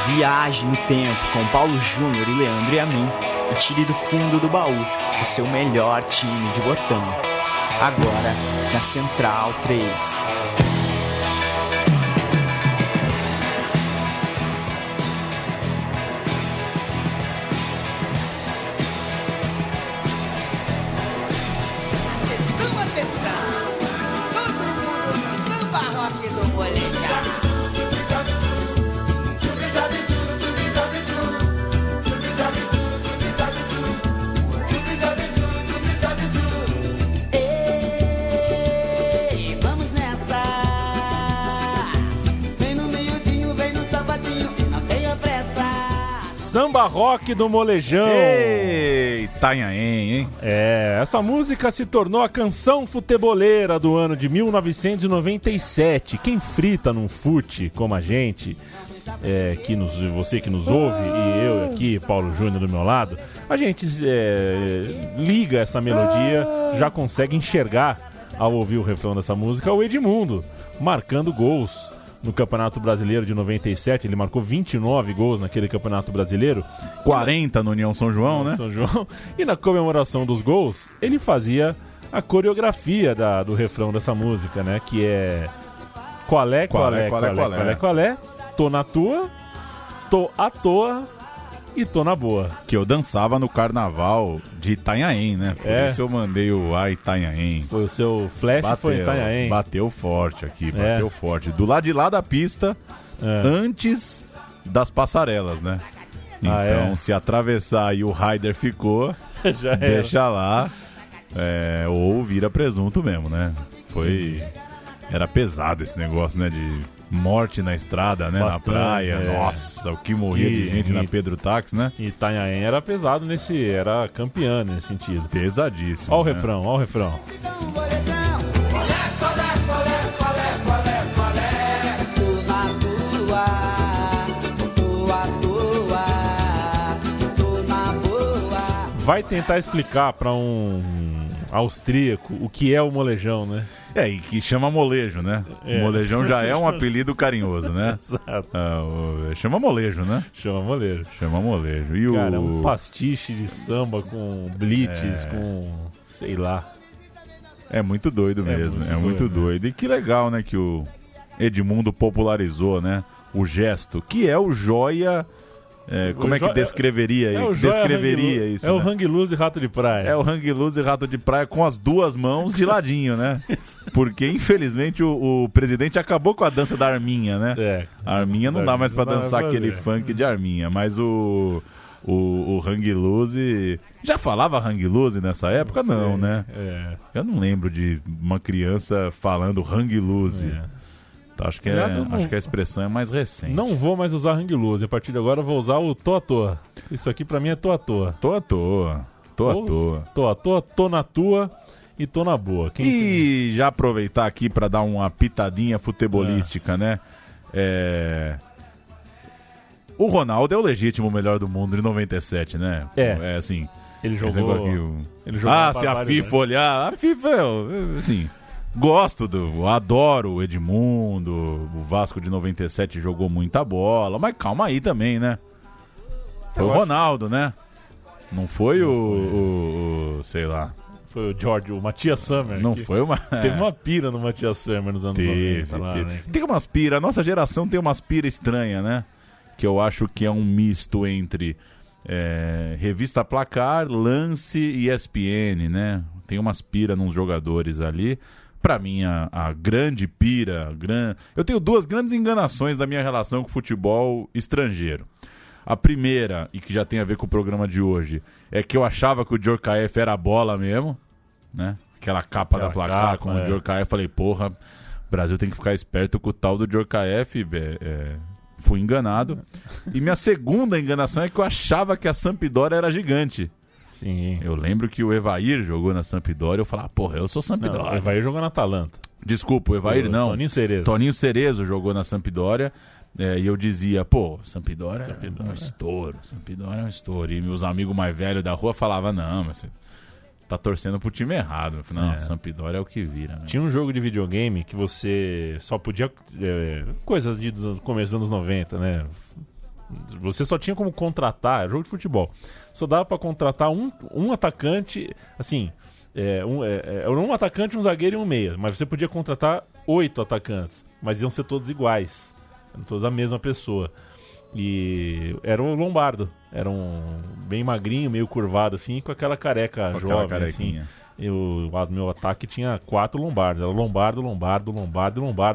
Viaje no tempo com Paulo Júnior e Leandro e a mim e tire do fundo do baú o seu melhor time de botão. Agora na Central 3. Samba rock do molejão. Ei, Itanhaém, hein? Essa música se tornou a canção futeboleira do ano de 1997. Quem frita num fute como a gente, você que nos ouve e eu aqui, Paulo Júnior do meu lado, a gente liga essa melodia, já consegue enxergar ao ouvir o refrão dessa música o Edmundo marcando gols no Campeonato Brasileiro de 97, ele marcou 29 gols naquele Campeonato Brasileiro. 40 no União São João, né? São João. E na comemoração dos gols, ele fazia a coreografia do refrão dessa música, né? Que é... Qual é? Tô na tua, tô à toa e tô na boa. Que eu dançava no carnaval de Itanhaém, né? Por isso eu mandei o Itanhaém. Foi o seu flash, foi Itanhaém. Bateu forte aqui, bateu forte. Do lado de lá da pista, antes das passarelas, né? Então, se atravessar e o rider ficou, já deixa lá, ou vira presunto mesmo, né? Era pesado esse negócio, né? De morte na estrada, né? Bastante, na praia. Nossa, o que morria de gente na Pedro Táxi, né? E Itanhaém era pesado era campeã nesse sentido. Pesadíssimo. Ó o refrão, ó o refrão. Vai tentar explicar para um austríaco o que é o molejão, né? E que chama molejo, né? O molejão já é um apelido carinhoso, né? Exato. Chama molejo, né? Chama molejo. E cara, um pastiche de samba com blitz, com... sei lá. É muito doido mesmo, é muito doido. E que legal, né, que o Edmundo popularizou, né? O gesto, que é o joia... como é que descreveria isso? É o hang loose e rato de praia. É o hang loose e rato de praia com as duas mãos de ladinho, né? Porque, infelizmente, o presidente acabou com a dança da Arminha, né? A Arminha não dá mais pra dançar aquele funk de Arminha, mas o hang loose... Já falava hang loose nessa época? Não, né? Eu não lembro de uma criança falando hang loose. Acho que a expressão é mais recente. Não vou mais usar hang loose. A partir de agora eu vou usar o tô à toa. Isso aqui pra mim é tô à toa. Tô à toa. Tô na tua e tô na boa. Já aproveitar aqui pra dar uma pitadinha futebolística, né? O Ronaldo é o legítimo melhor do mundo de 97, né? Assim... Ele jogou se a FIFA olhar... A FIFA, assim... Adoro o Edmundo, o Vasco de 97 jogou muita bola, mas calma aí também, né? Foi o Ronaldo, né? Não foi sei lá. Foi o George, o Matias Summer. Não foi uma... Teve uma pira no Matias Summer nos anos 90. Lá, né? Tem umas piras, a nossa geração tem umas piras estranhas, né? Que eu acho que é um misto entre Revista Placar, Lance e ESPN, né? Tem umas piras nos jogadores ali. Pra mim, a grande pira... Eu tenho duas grandes enganações da minha relação com o futebol estrangeiro. A primeira, e que já tem a ver com o programa de hoje, é que eu achava que o Djorkaeff era a bola mesmo, né? Aquela capa da Placar com o Djorkaeff. Falei, porra, o Brasil tem que ficar esperto com o tal do Djorkaeff. Fui enganado. E minha segunda enganação é que eu achava que a Sampdoria era gigante. Sim. Eu lembro que o Evair jogou na Sampdoria. Eu falava, porra, eu sou Sampdoria. Não, o Evair jogou na Atalanta. Desculpa, o Evair não. Toninho Cerezo jogou na Sampdoria. E eu dizia, pô, Sampdoria é um estouro. Sampdoria é um estouro. E meus amigos mais velhos da rua falavam, não, mas você tá torcendo pro time errado. Eu falei, não, Sampdoria é o que vira. Né? Tinha um jogo de videogame que você só podia... coisas do começo dos anos 90, né? Você só tinha como contratar, jogo de futebol, só dava pra contratar um atacante, assim, um atacante, um zagueiro e um meia, mas você podia contratar 8 atacantes, mas iam ser todos iguais, eram todos a mesma pessoa. E era o Lombardo, era um bem magrinho, meio curvado assim, com aquela careca com jovem aquela assim. O meu ataque tinha 4 Lombardos, era Lombardo,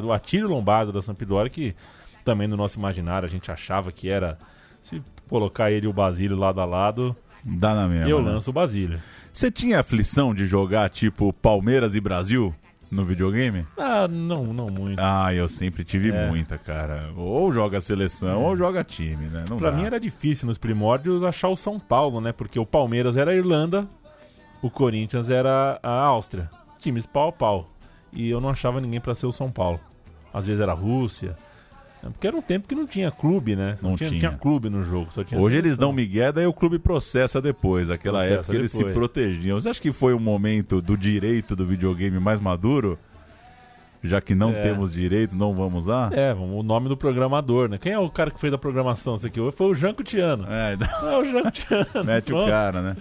o Atílio Lombardo da Sampdoria, que também no nosso imaginário a gente achava que era, se colocar ele e o Basílio lado a lado, dá na mesma, eu né? lanço o Basílio. Você tinha aflição de jogar tipo Palmeiras e Brasil no videogame? Ah, não muito. Ah, eu sempre tive muita, cara. Ou joga seleção ou joga time, né? Não pra dá. mim era difícil nos primórdios achar o São Paulo, né? Porque o Palmeiras era a Irlanda, o Corinthians era a Áustria. Times pau a pau. E eu não achava ninguém pra ser o São Paulo. Às vezes era a Rússia. Porque era um tempo que não tinha clube, né? Não tinha clube no jogo. Só tinha Hoje seleção. eles dão migué, daí o clube processa depois. Aquela época eles se protegiam. Você acha que foi o momento do direito do videogame mais maduro? Já que não temos direitos, não vamos usar? O nome do programador, né? Quem é o cara que fez a programação isso aqui? Foi o Jean Coutinho. O Jean Coutinho. Mete o cara, né?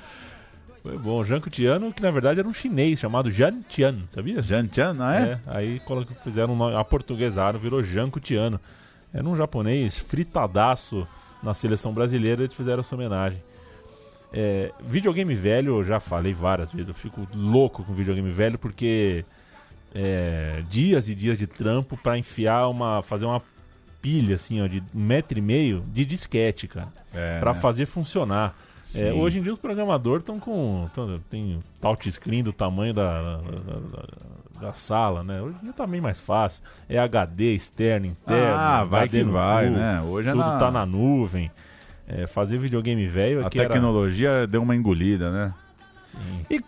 Foi bom. O Jean Coutinho, que na verdade era um chinês chamado Jian Tian, sabia? Jian Tian, Aí fizeram um nome, aportuguesaram, virou Jean Coutinho. Era um japonês fritadaço na seleção brasileira, eles fizeram essa homenagem. Videogame velho, eu já falei várias vezes, eu fico louco com videogame velho porque dias e dias de trampo pra fazer uma pilha assim, ó, de 1,5 metro de disquete, cara, pra fazer funcionar. Hoje em dia os programadores estão tem touchscreen do tamanho da sala, né? Hoje em dia tá bem mais fácil. É HD externo, interno. Vai HD que vai, pool, né? Hoje tudo tá na nuvem. Fazer videogame velho... A tecnologia deu uma engolida, né? Sim. E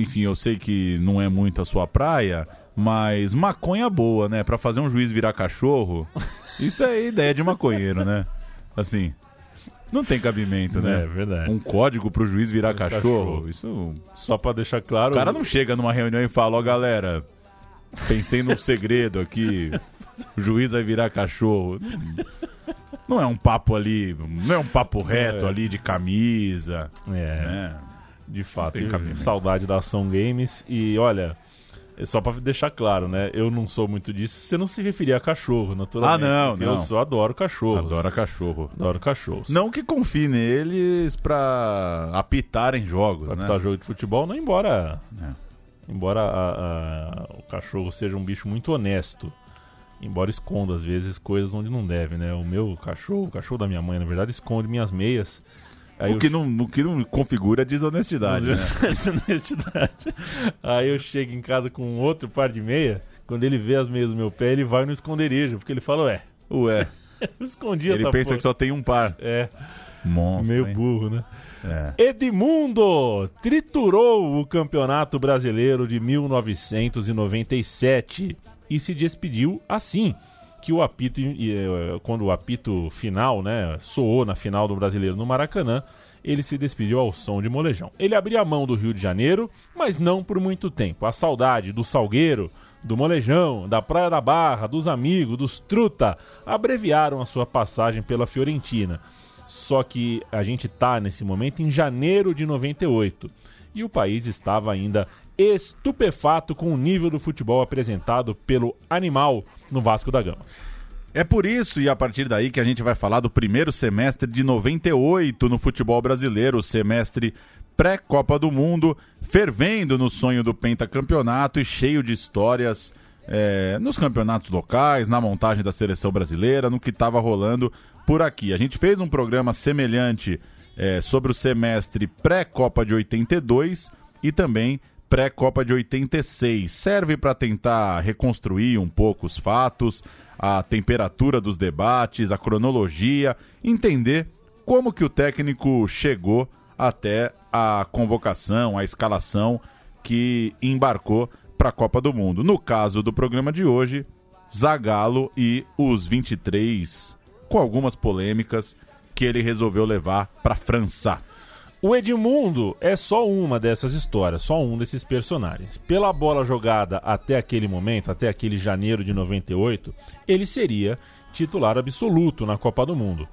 enfim, eu sei que não é muito a sua praia, mas maconha boa, né? Pra fazer um juiz virar cachorro, isso é ideia de maconheiro, né? Assim... Não tem cabimento, né? É verdade. Um código pro juiz virar cachorro. Isso. Só pra deixar claro. O cara não chega numa reunião e fala: ó, galera, pensei num segredo aqui. O juiz vai virar cachorro. Não é um papo ali. Não é um papo reto ali de camisa. Né? De fato. Saudade da Ação Games. E olha. Só pra deixar claro, né? Eu não sou muito disso. Você não se referia a cachorro, naturalmente. Não. Eu só adoro cachorros. Adoro cachorros. Não que confie neles pra apitarem jogos, pra né? apitar jogo de futebol, não, embora o cachorro seja um bicho muito honesto. Embora esconda, às vezes, coisas onde não deve, né? O meu cachorro, o cachorro da minha mãe, na verdade, esconde minhas meias. Aí o que não configura desonestidade, né? Desonestidade. Aí eu chego em casa com outro par de meia, quando ele vê as meias do meu pé, ele vai no esconderijo, porque ele fala, ué. Eu escondi essa porra. Ele pensa que só tem um par. Monstro, meio burro, né? Edmundo triturou o Campeonato Brasileiro de 1997 e se despediu assim. Que o apito, quando o apito final, né, soou na final do Brasileiro no Maracanã, ele se despediu ao som de molejão. Ele abria a mão do Rio de Janeiro, mas não por muito tempo. A saudade do Salgueiro, do Molejão, da Praia da Barra, dos amigos, dos truta, abreviaram a sua passagem pela Fiorentina. Só que a gente tá nesse momento em janeiro de 98 e o país estava ainda estupefato com o nível do futebol apresentado pelo Animal no Vasco da Gama. É por isso e a partir daí que a gente vai falar do primeiro semestre de 98 no futebol brasileiro, o semestre pré-Copa do Mundo, fervendo no sonho do pentacampeonato e cheio de histórias nos campeonatos locais, na montagem da seleção brasileira, no que estava rolando por aqui. A gente fez um programa semelhante sobre o semestre pré-Copa de 82 e também pré-Copa de 86. Serve para tentar reconstruir um pouco os fatos, a temperatura dos debates, a cronologia, entender como que o técnico chegou até a convocação, a escalação que embarcou para a Copa do Mundo. No caso do programa de hoje, Zagallo e os 23, com algumas polêmicas que ele resolveu levar para a França. O Edmundo é só uma dessas histórias, só um desses personagens. Pela bola jogada até aquele momento, até aquele janeiro de 98, ele seria titular absoluto na Copa do Mundo.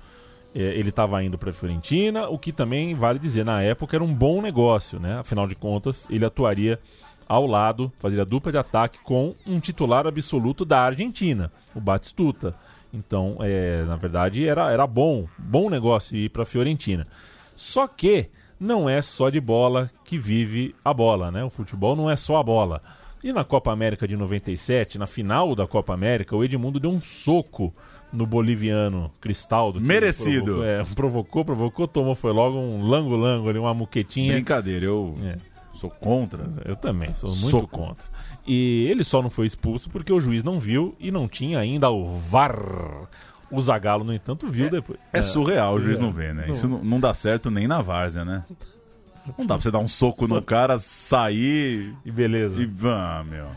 ele estava indo para a Fiorentina, o que também vale dizer, na época era um bom negócio, né? Afinal de contas, ele atuaria ao lado, fazia dupla de ataque com um titular absoluto da Argentina, o Batistuta. Então, na verdade, era bom negócio ir para a Fiorentina. Só que não é só de bola que vive a bola, né? O futebol não é só a bola. E na Copa América de 97, na final da Copa América, o Edmundo deu um soco no boliviano Cristaldo. Merecido. Provocou, tomou, foi logo um lango-lango ali, uma muquetinha. Brincadeira, eu sou contra. Eu também, sou muito contra. E ele só não foi expulso porque o juiz não viu e não tinha ainda o VAR. O Zagallo, no entanto, viu depois. É surreal o juiz não ver, né? Isso não dá certo nem na várzea, né? Não dá pra você dar um soco no cara, sair... E beleza. Meu...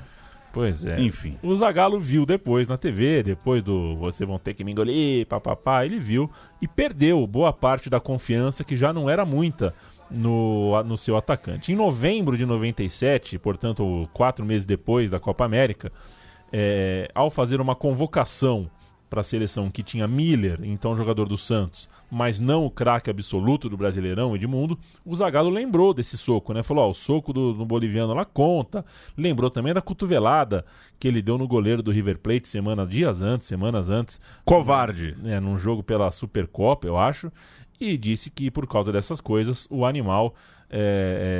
Pois é. Enfim. O Zagallo viu depois na TV, depois do vocês vão ter que me engolir, papapá, ele viu e perdeu boa parte da confiança que já não era muita no seu atacante. Em novembro de 97, portanto 4 meses depois da Copa América, ao fazer uma convocação para a seleção que tinha Miller, então jogador do Santos, mas não o craque absoluto do Brasileirão, Edmundo, o Zagallo lembrou desse soco, né? Falou, o soco do boliviano lá conta. Lembrou também da cotovelada que ele deu no goleiro do River Plate semanas antes. Covarde. Num jogo pela Supercopa, eu acho. E disse que por causa dessas coisas o animal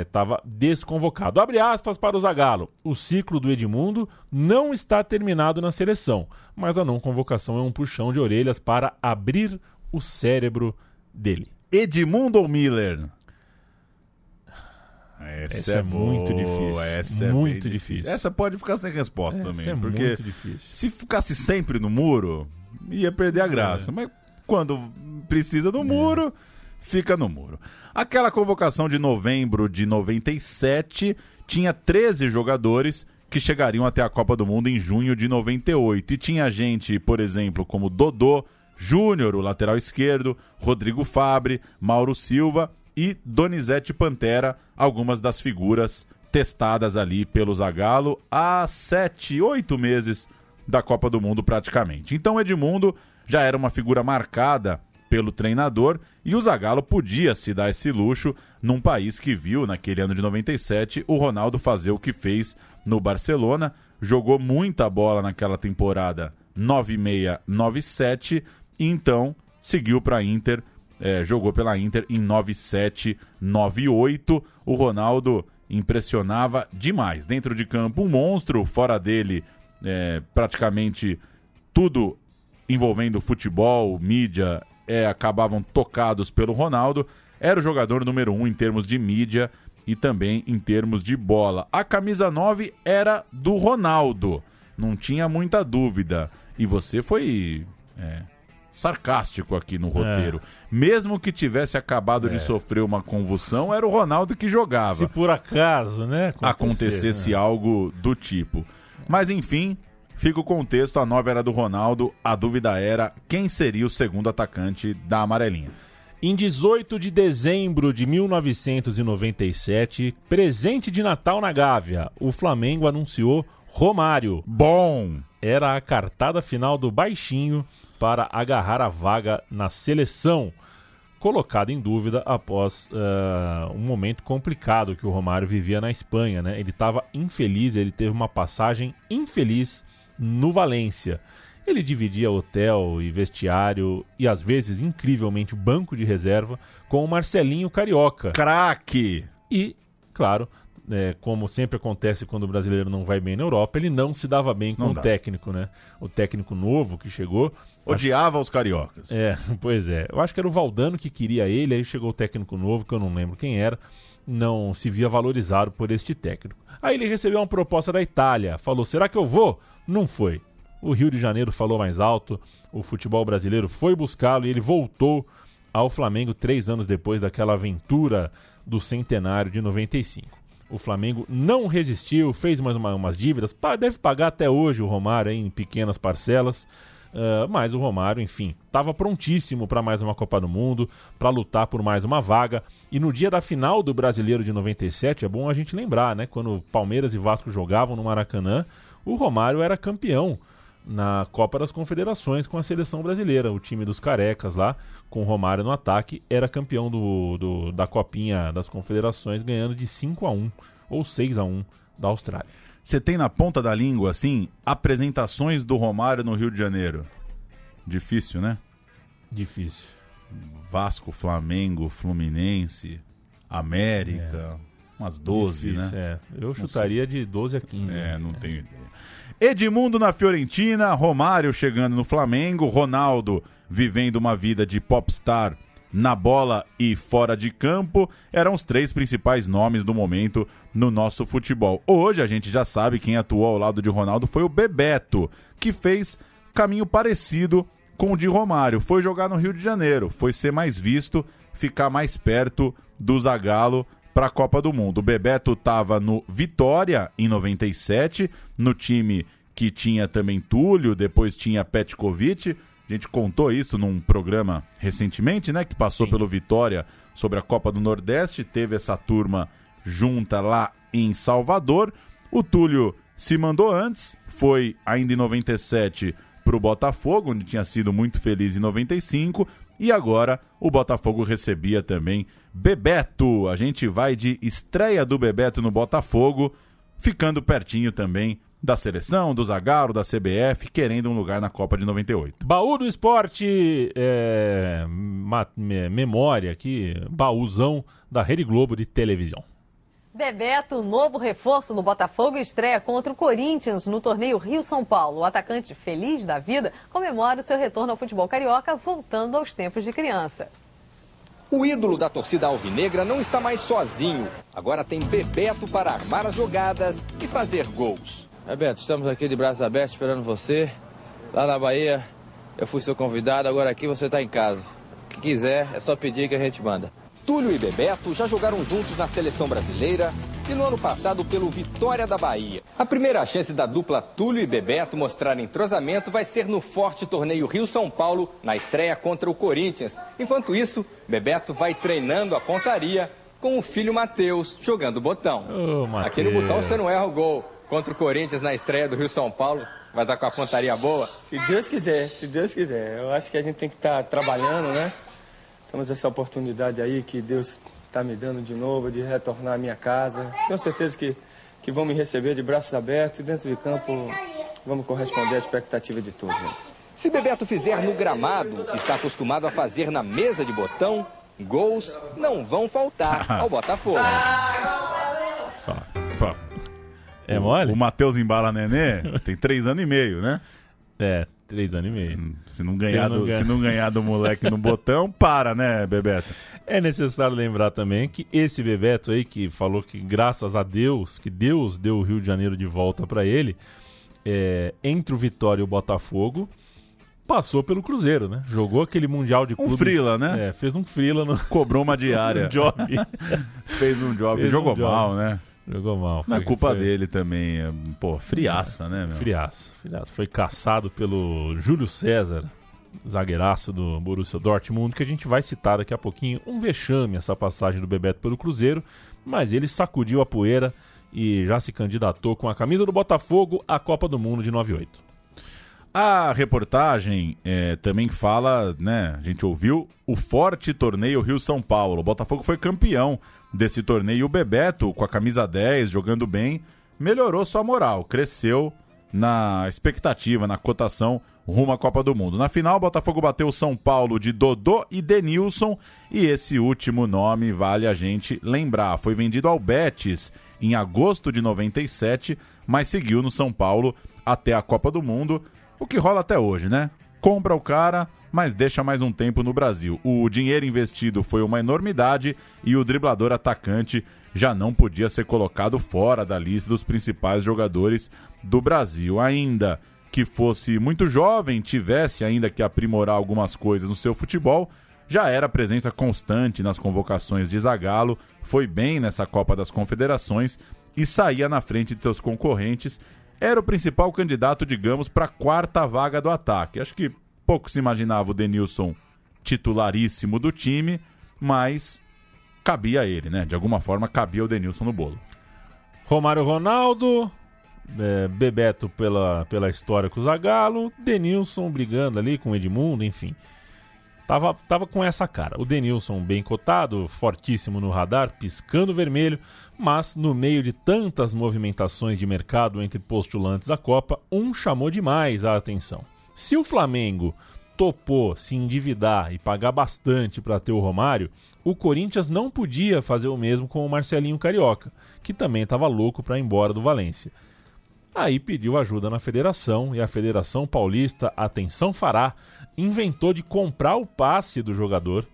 estava desconvocado. Abre aspas para o Zagallo. O ciclo do Edmundo não está terminado na seleção, mas a não convocação é um puxão de orelhas para abrir o cérebro dele. Edmundo ou Miller? Essa é muito difícil. Essa é muito difícil. Essa pode ficar sem resposta também. Porque muito difícil. Se ficasse sempre no muro, ia perder a graça. Mas quando precisa do muro, fica no muro. Aquela convocação de novembro de 97 tinha 13 jogadores que chegariam até a Copa do Mundo em junho de 98. E tinha gente, por exemplo, como Dodô Júnior, o lateral esquerdo, Rodrigo Fabre, Mauro Silva e Donizete Pantera, algumas das figuras testadas ali pelo Zagallo há 7, 8 meses da Copa do Mundo praticamente. Então Edmundo já era uma figura marcada pelo treinador e o Zagallo podia se dar esse luxo num país que viu, naquele ano de 97, o Ronaldo fazer o que fez no Barcelona. Jogou muita bola naquela temporada 96-97 e então seguiu para a Inter, jogou pela Inter em 97-98. O Ronaldo impressionava demais. Dentro de campo, um monstro. Fora dele, praticamente tudo envolvendo futebol, mídia, acabavam tocados pelo Ronaldo. Era o jogador número 1 em termos de mídia e também em termos de bola. A camisa 9 era do Ronaldo, não tinha muita dúvida. E você foi sarcástico aqui no roteiro. Mesmo que tivesse acabado de sofrer uma convulsão, era o Ronaldo que jogava. Se por acaso, né? Acontecesse algo do tipo. Mas enfim, fica o contexto, a 9 era do Ronaldo, a dúvida era quem seria o segundo atacante da amarelinha. Em 18 de dezembro de 1997, presente de Natal na Gávea, o Flamengo anunciou Romário. Bom! Era a cartada final do baixinho para agarrar a vaga na seleção, colocado em dúvida após um momento complicado que o Romário vivia na Espanha, né? Ele estava infeliz, ele teve uma passagem infeliz no Valência. Ele dividia hotel e vestiário e, às vezes, incrivelmente, banco de reserva com o Marcelinho Carioca. Craque! E, claro, como sempre acontece quando o brasileiro não vai bem na Europa, ele não se dava bem com o técnico, né? O técnico novo que chegou... Odiava os cariocas. Pois é. Eu acho que era o Valdano que queria ele, aí chegou o técnico novo, que eu não lembro quem era, não se via valorizado por este técnico. Aí ele recebeu uma proposta da Itália, falou, será que eu vou? Não foi. O Rio de Janeiro falou mais alto, o futebol brasileiro foi buscá-lo e ele voltou ao Flamengo 3 anos depois daquela aventura do centenário de 95. O Flamengo não resistiu, fez mais umas dívidas, deve pagar até hoje o Romário em pequenas parcelas, mas o Romário, enfim, estava prontíssimo para mais uma Copa do Mundo, para lutar por mais uma vaga. E no dia da final do Brasileiro de 97, é bom a gente lembrar, né? Quando Palmeiras e Vasco jogavam no Maracanã, o Romário era campeão na Copa das Confederações com a seleção brasileira. O time dos carecas lá, com o Romário no ataque, era campeão da Copinha das Confederações, ganhando de 5-1 ou 6-1 da Austrália. Você tem na ponta da língua, assim, apresentações do Romário no Rio de Janeiro. Difícil, né? Difícil. Vasco, Flamengo, Fluminense, América, umas 12, difícil, né? Eu chutaria de 12 a 15. Não tenho ideia. Edmundo na Fiorentina, Romário chegando no Flamengo, Ronaldo vivendo uma vida de popstar na bola e fora de campo, eram os 3 principais nomes do momento no nosso futebol. Hoje a gente já sabe quem atuou ao lado de Ronaldo foi o Bebeto, que fez caminho parecido com o de Romário. Foi jogar no Rio de Janeiro, foi ser mais visto, ficar mais perto do Zagallo para a Copa do Mundo. O Bebeto estava no Vitória em 97, no time que tinha também Túlio, depois tinha Petkovic. A gente contou isso num programa recentemente, né? Que passou pelo Vitória sobre a Copa do Nordeste. Teve essa turma junta lá em Salvador. O Túlio se mandou antes, foi ainda em 97 para o Botafogo, onde tinha sido muito feliz em 95. E agora o Botafogo recebia também Bebeto. A gente vai de estreia do Bebeto no Botafogo, ficando pertinho também da seleção, do Zagallo, da CBF, querendo um lugar na Copa de 98. Baú do Esporte, memória aqui, baúzão da Rede Globo de televisão. Bebeto, novo reforço no Botafogo, estreia contra o Corinthians no torneio Rio-São Paulo. O atacante feliz da vida comemora o seu retorno ao futebol carioca, voltando aos tempos de criança. O ídolo da torcida alvinegra não está mais sozinho. Agora tem Bebeto para armar as jogadas e fazer gols. Bebeto, estamos aqui de braços abertos esperando você. Lá na Bahia eu fui seu convidado, agora aqui você está em casa. O que quiser é só pedir que a gente manda. Túlio e Bebeto já jogaram juntos na seleção brasileira e no ano passado pelo Vitória da Bahia. A primeira chance da dupla Túlio e Bebeto mostrarem entrosamento vai ser no forte torneio Rio-São Paulo, na estreia contra o Corinthians. Enquanto isso, Bebeto vai treinando a pontaria com o filho Matheus jogando botão. Aqui no botão você não erra o gol. Contra o Corinthians na estreia do Rio-São Paulo, vai estar com a pontaria boa? Se Deus quiser, se Deus quiser. Eu acho que a gente tem que estar trabalhando, né? Temos essa oportunidade aí que Deus está me dando de novo, de retornar à minha casa. Tenho certeza que vão me receber de braços abertos e dentro de campo vamos corresponder à expectativa de todos. Né? Se Bebeto fizer no gramado, que está acostumado a fazer na mesa de botão, gols não vão faltar ao Botafogo. É mole? O Matheus Embala Nenê tem 3 anos e meio, né? 3 anos e meio. Se não ganhar do moleque no botão, para, né, Bebeto? É necessário lembrar também que esse Bebeto aí, que falou que graças a Deus, que Deus deu o Rio de Janeiro de volta pra ele, entre o Vitória e o Botafogo, passou pelo Cruzeiro, né? Jogou aquele Mundial de Clubes. Um frila, né? Fez um frila. Cobrou uma diária. Um job. Fez um job. Jogou mal, né? Jogou mal. Não é culpa dele também. Friaça, né, meu? Friaça. Foi caçado pelo Júlio César, zagueiraço do Borussia Dortmund, que a gente vai citar daqui a pouquinho. Um vexame essa passagem do Bebeto pelo Cruzeiro, mas ele sacudiu a poeira e já se candidatou com a camisa do Botafogo à Copa do Mundo de 98. A reportagem também fala, né, a gente ouviu, o forte torneio Rio-São Paulo. O Botafogo foi campeão desse torneio. O Bebeto, com a camisa 10, jogando bem, melhorou sua moral, cresceu na expectativa, na cotação rumo à Copa do Mundo. Na final, o Botafogo bateu o São Paulo de Dodô e Denilson, e esse último nome vale a gente lembrar. Foi vendido ao Betis em agosto de 97, mas seguiu no São Paulo até a Copa do Mundo, o que rola até hoje, né? Compra o cara, mas deixa mais um tempo no Brasil. O dinheiro investido foi uma enormidade e o driblador atacante já não podia ser colocado fora da lista dos principais jogadores do Brasil. Ainda que fosse muito jovem, tivesse ainda que aprimorar algumas coisas no seu futebol, já era presença constante nas convocações de Zagallo, foi bem nessa Copa das Confederações e saía na frente de seus concorrentes. Era o principal candidato, digamos, para a quarta vaga do ataque. Acho que pouco se imaginava o Denilson titularíssimo do time, mas cabia a ele, né? De alguma forma, cabia o Denilson no bolo. Romário Ronaldo Bebeto pela história com o Zagallo, Denilson brigando ali com o Edmundo, enfim. Tava com essa cara. O Denilson bem cotado, fortíssimo no radar, piscando vermelho, mas no meio de tantas movimentações de mercado entre postulantes à Copa, um chamou demais a atenção. Se o Flamengo topou se endividar e pagar bastante para ter o Romário, o Corinthians não podia fazer o mesmo com o Marcelinho Carioca, que também estava louco para ir embora do Valência. Aí pediu ajuda na federação e a Federação Paulista, atenção fará, inventou de comprar o passe do jogador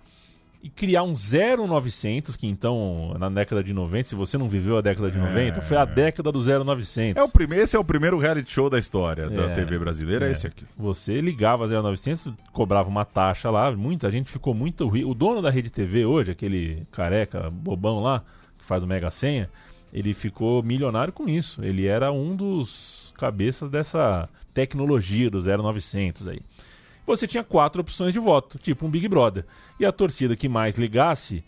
e criar um 0900, que então, na década de 90, se você não viveu a década de 90, foi a década do 0900. Esse é o primeiro reality show da história da TV brasileira, é esse aqui. Você ligava 0900, cobrava uma taxa lá, muita gente ficou muito rico. O dono da Rede TV hoje, aquele careca bobão lá, que faz o Mega Senha, ele ficou milionário com isso. Ele era um dos cabeças dessa tecnologia do 0900 aí. Você tinha 4 opções de voto, tipo um Big Brother. E a torcida que mais ligasse,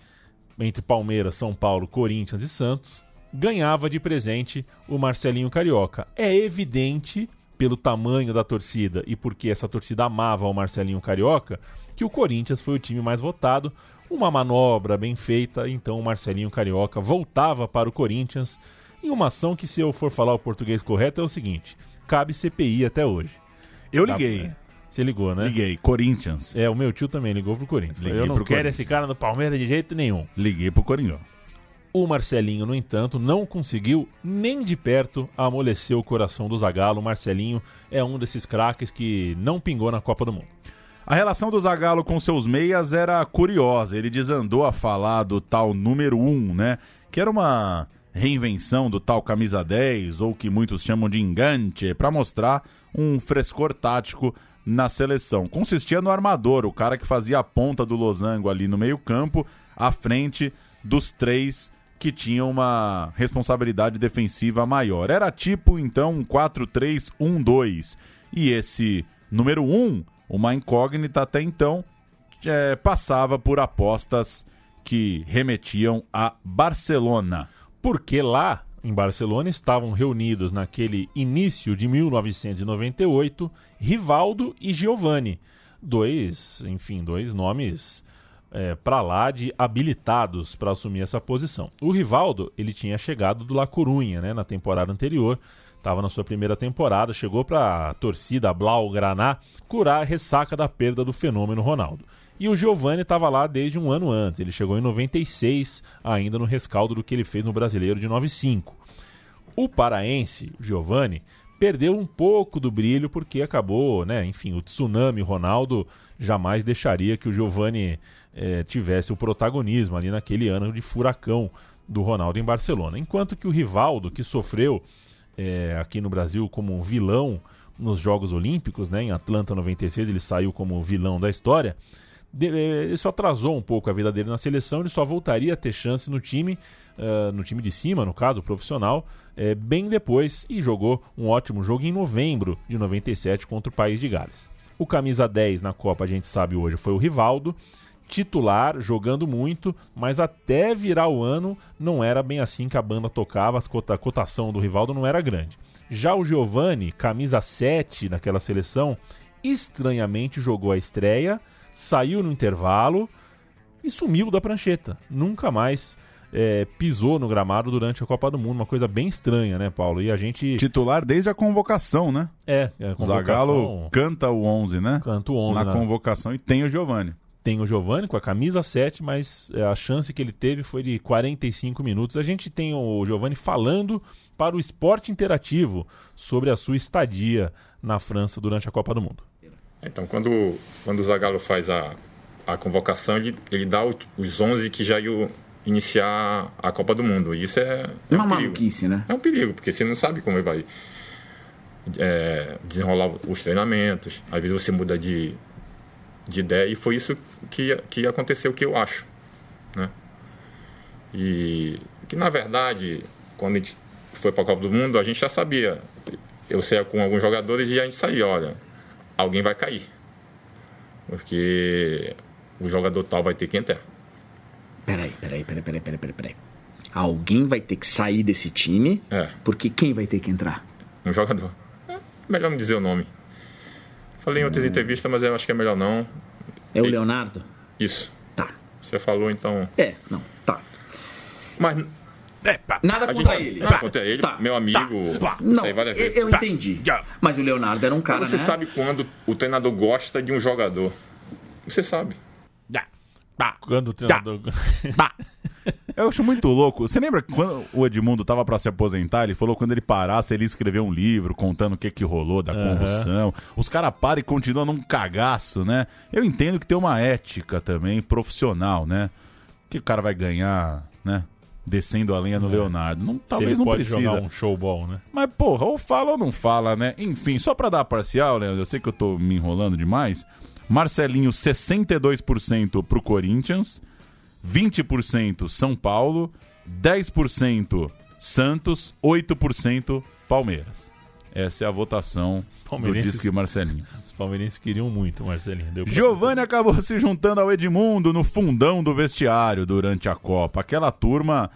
entre Palmeiras, São Paulo, Corinthians e Santos, ganhava de presente o Marcelinho Carioca. É evidente, pelo tamanho da torcida e porque essa torcida amava o Marcelinho Carioca, que o Corinthians foi o time mais votado. Uma manobra bem feita, então o Marcelinho Carioca voltava para o Corinthians em uma ação que, se eu for falar o português correto, é o seguinte: cabe CPI até hoje. Eu liguei. Você ligou, né? Liguei, Corinthians. O meu tio também ligou pro Corinthians. Eu não quero esse cara no Palmeiras de jeito nenhum. Liguei pro Corinthians. O Marcelinho, no entanto, não conseguiu nem de perto amolecer o coração do Zagallo. O Marcelinho é um desses craques que não pingou na Copa do Mundo. A relação do Zagallo com seus meias era curiosa. Ele desandou a falar do tal número 1, né? Que era uma reinvenção do tal camisa 10, ou que muitos chamam de enganche, para mostrar um frescor tático na seleção. Consistia no armador, o cara que fazia a ponta do losango ali no meio-campo, à frente dos 3 que tinham uma responsabilidade defensiva maior. Era tipo, então, um 4-3-1-2. E esse número 1, uma incógnita até então, passava por apostas que remetiam a Barcelona. Porque lá, em Barcelona, estavam reunidos naquele início de 1998 Rivaldo e Giovani. Dois nomes para lá de habilitados para assumir essa posição. O Rivaldo, ele tinha chegado do La Coruña, né, na temporada anterior, estava na sua primeira temporada, chegou para a torcida Blaugrana curar a ressaca da perda do fenômeno Ronaldo. E o Giovani estava lá desde um ano antes, ele chegou em 96, ainda no rescaldo do que ele fez no Brasileiro de 95. O paraense, Giovani, perdeu um pouco do brilho porque acabou, né? Enfim, o tsunami Ronaldo jamais deixaria que o Giovani tivesse o protagonismo ali naquele ano de furacão do Ronaldo em Barcelona. Enquanto que o Rivaldo, que sofreu aqui no Brasil como um vilão nos Jogos Olímpicos, né? Em Atlanta 96 ele saiu como vilão da história. Isso atrasou um pouco a vida dele na seleção, ele só voltaria a ter chance no time de cima, no caso, profissional, bem depois, e jogou um ótimo jogo em novembro de 97 contra o País de Gales. O camisa 10 na Copa, a gente sabe hoje, foi o Rivaldo, titular, jogando muito, mas até virar o ano não era bem assim que a banda tocava, a cotação do Rivaldo não era grande. Já o Giovani, camisa 7 naquela seleção, estranhamente jogou a estreia, saiu no intervalo e sumiu da prancheta. Nunca mais pisou no gramado durante a Copa do Mundo. Uma coisa bem estranha, né, Paulo? E a gente... Titular desde a convocação, né? A convocação... Zagallo canta o 11, né? Canta o 11 na convocação e tem o Giovani. Tem o Giovani com a camisa 7, mas a chance que ele teve foi de 45 minutos. A gente tem o Giovani falando para o Esporte Interativo sobre a sua estadia na França durante a Copa do Mundo. Então, quando o Zagallo faz a convocação, ele dá os 11 que já iam iniciar a Copa do Mundo. E isso é uma um perigo. Maluquice, né? É um perigo, porque você não sabe como ele vai desenrolar os treinamentos. Às vezes você muda de ideia, e foi isso que aconteceu, que eu acho, né? E que, na verdade, quando a gente foi para a Copa do Mundo, a gente já sabia. Eu saía com alguns jogadores e a gente saía, olha, alguém vai cair, porque o jogador tal vai ter que entrar. Peraí. Alguém vai ter que sair desse time, porque quem vai ter que entrar? Um jogador. Melhor não dizer o nome. Falei em outras entrevistas, mas eu acho que é melhor não. É o Leonardo? Isso. Tá. Você falou, então... Não, tá. Mas... Nada contra ele. Nada contra ele, meu amigo. Não, Sei várias vezes. eu entendi. Mas o Leonardo era um cara, você sabe quando o treinador gosta de um jogador. Você sabe. Quando o treinador... Eu acho muito louco. Você lembra que quando o Edmundo tava pra se aposentar, ele falou que quando ele parasse, ele ia escrever um livro contando o que rolou da convulsão. Os caras param e continuam num cagaço, né? Eu entendo que tem uma ética também profissional, né? Que o cara vai ganhar, né? Descendo a lenha no Leonardo. Não, talvez não pode precisa. jogar um showball, né? Mas, porra, ou fala ou não fala, né? Enfim, só pra dar a parcial, Leandro, eu sei que eu tô me enrolando demais. Marcelinho, 62% pro Corinthians, 20% São Paulo, 10% Santos, 8% Palmeiras. Essa é a votação do Disque Marcelinho. Os palmeirenses queriam muito o Marcelinho. Giovani acabou se juntando ao Edmundo no fundão do vestiário durante a Copa. Aquela turma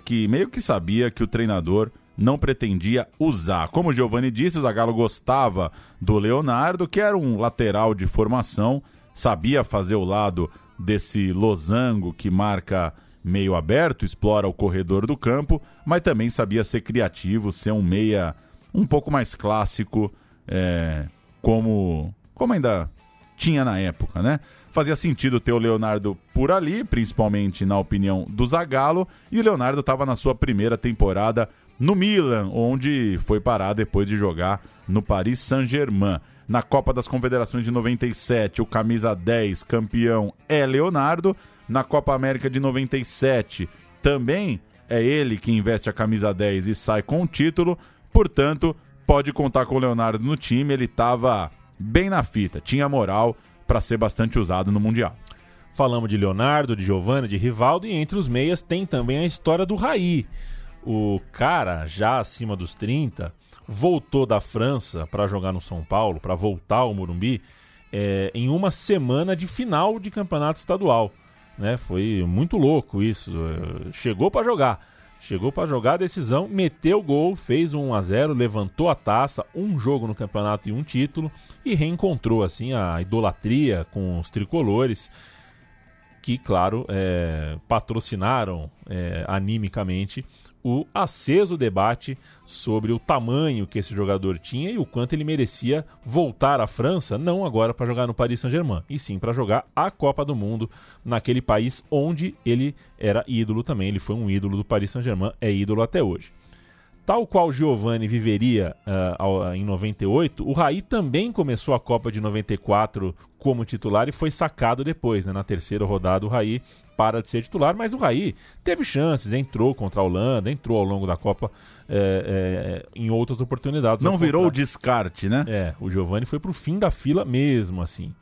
que meio que sabia que o treinador não pretendia usar. Como o Giovani disse, o Zagallo gostava do Leonardo, que era um lateral de formação, sabia fazer o lado desse losango que marca meio aberto, explora o corredor do campo, mas também sabia ser criativo, ser um meia um pouco mais clássico, como ainda tinha na época, né? Fazia sentido ter o Leonardo por ali, principalmente na opinião do Zagallo, e o Leonardo estava na sua primeira temporada no Milan, onde foi parar depois de jogar no Paris Saint-Germain. Na Copa das Confederações de 97, o camisa 10 campeão é Leonardo. Na Copa América de 97, também é ele que investe a camisa 10 e sai com o título. Portanto, pode contar com o Leonardo no time. Ele estava bem na fita, tinha moral para ser bastante usado no Mundial. Falamos de Leonardo, de Giovani, de Rivaldo, e entre os meias tem também a história do Raí. O cara, já acima dos 30, voltou da França para jogar no São Paulo, para voltar ao Morumbi, em uma semana de final de campeonato estadual. Né? Foi muito louco isso. Chegou para jogar a decisão, meteu o gol, fez 1-0, levantou a taça, um jogo no campeonato e um título, e reencontrou assim a idolatria com os tricolores, que, claro, patrocinaram animicamente o aceso debate sobre o tamanho que esse jogador tinha e o quanto ele merecia voltar à França, não agora para jogar no Paris Saint-Germain, e sim para jogar a Copa do Mundo naquele país onde ele era ídolo também. Ele foi um ídolo do Paris Saint-Germain, é ídolo até hoje. Tal qual Giovani viveria em 98, o Raí também começou a Copa de 94 como titular e foi sacado depois, né? Na terceira rodada o Raí para de ser titular, mas o Raí teve chances, entrou contra a Holanda, entrou ao longo da Copa em outras oportunidades. Não virou o descarte, né? O Giovani foi pro fim da fila mesmo, assim.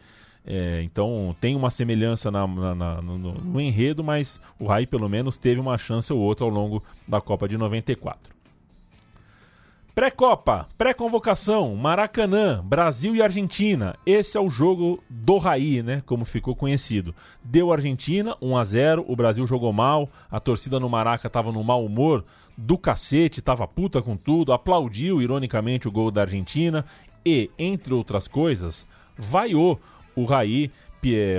Então tem uma semelhança no enredo, mas o Raí pelo menos teve uma chance ou outra ao longo da Copa de 94. Pré-Copa, pré-convocação, Maracanã, Brasil e Argentina. Esse é o jogo do Raí, né? Como ficou conhecido. Deu Argentina, 1-0, o Brasil jogou mal, a torcida no Maraca tava no mau humor do cacete, tava puta com tudo, aplaudiu ironicamente o gol da Argentina e, entre outras coisas, vaiou o Raí,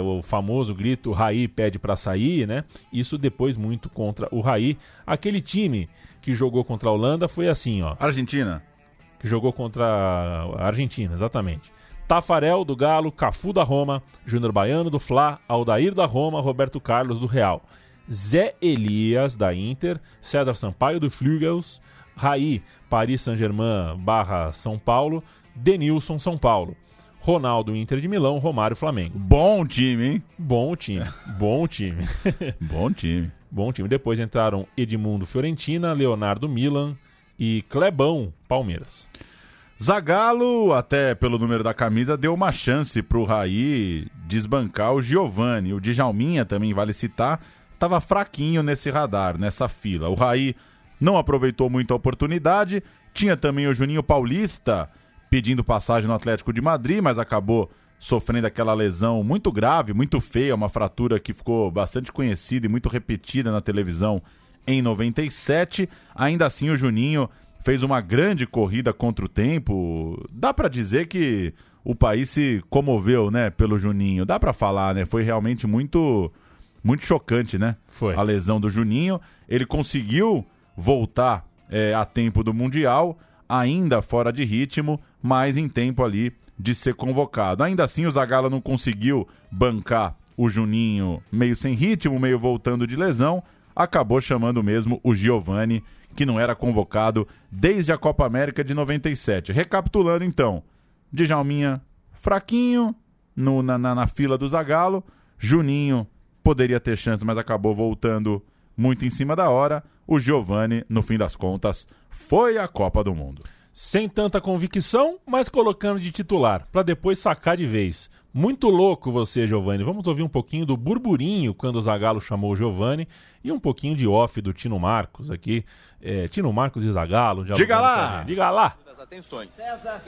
o famoso grito Raí pede pra sair, né? Isso depois muito contra o Raí. Aquele time que jogou contra a Holanda foi assim, ó. Argentina. Que jogou contra a Argentina, exatamente. Tafarel do Galo, Cafu da Roma, Júnior Baiano do Fla, Aldair da Roma, Roberto Carlos do Real, Zé Elias da Inter, César Sampaio do Flügels, Raí, Paris Saint-Germain / São Paulo, Denilson São Paulo, Ronaldo Inter de Milão, Romário Flamengo. Bom time, hein? Bom time. Bom time. Bom time. Depois entraram Edmundo Fiorentina, Leonardo Milan e Clebão Palmeiras. Zagallo, até pelo número da camisa, deu uma chance pro Raí desbancar o Giovani. O Djalminha também, vale citar, estava fraquinho nesse radar, nessa fila. O Raí não aproveitou muito a oportunidade. Tinha também o Juninho Paulista pedindo passagem no Atlético de Madrid, mas acabou sofrendo aquela lesão muito grave, muito feia, uma fratura que ficou bastante conhecida e muito repetida na televisão em 97. Ainda assim, o Juninho fez uma grande corrida contra o tempo. Dá pra dizer que o país se comoveu, né, pelo Juninho. Dá pra falar, né? Foi realmente muito chocante, né? Foi. A lesão do Juninho. Ele conseguiu voltar a tempo do Mundial, ainda fora de ritmo, mas em tempo ali de ser convocado. Ainda assim, o Zagallo não conseguiu bancar o Juninho meio sem ritmo, meio voltando de lesão. Acabou chamando mesmo o Giovani, que não era convocado desde a Copa América de 97. Recapitulando então, Djalminha fraquinho na fila do Zagallo, Juninho poderia ter chance, mas acabou voltando muito em cima da hora. O Giovani, no fim das contas, foi à Copa do Mundo. Sem tanta convicção, mas colocando de titular, para depois sacar de vez. Muito louco você, Giovani. Vamos ouvir um pouquinho do burburinho quando o Zagallo chamou o Giovani e um pouquinho de off do Tino Marcos aqui. Tino Marcos e Zagallo. Diga lá! Diga lá! Atenções.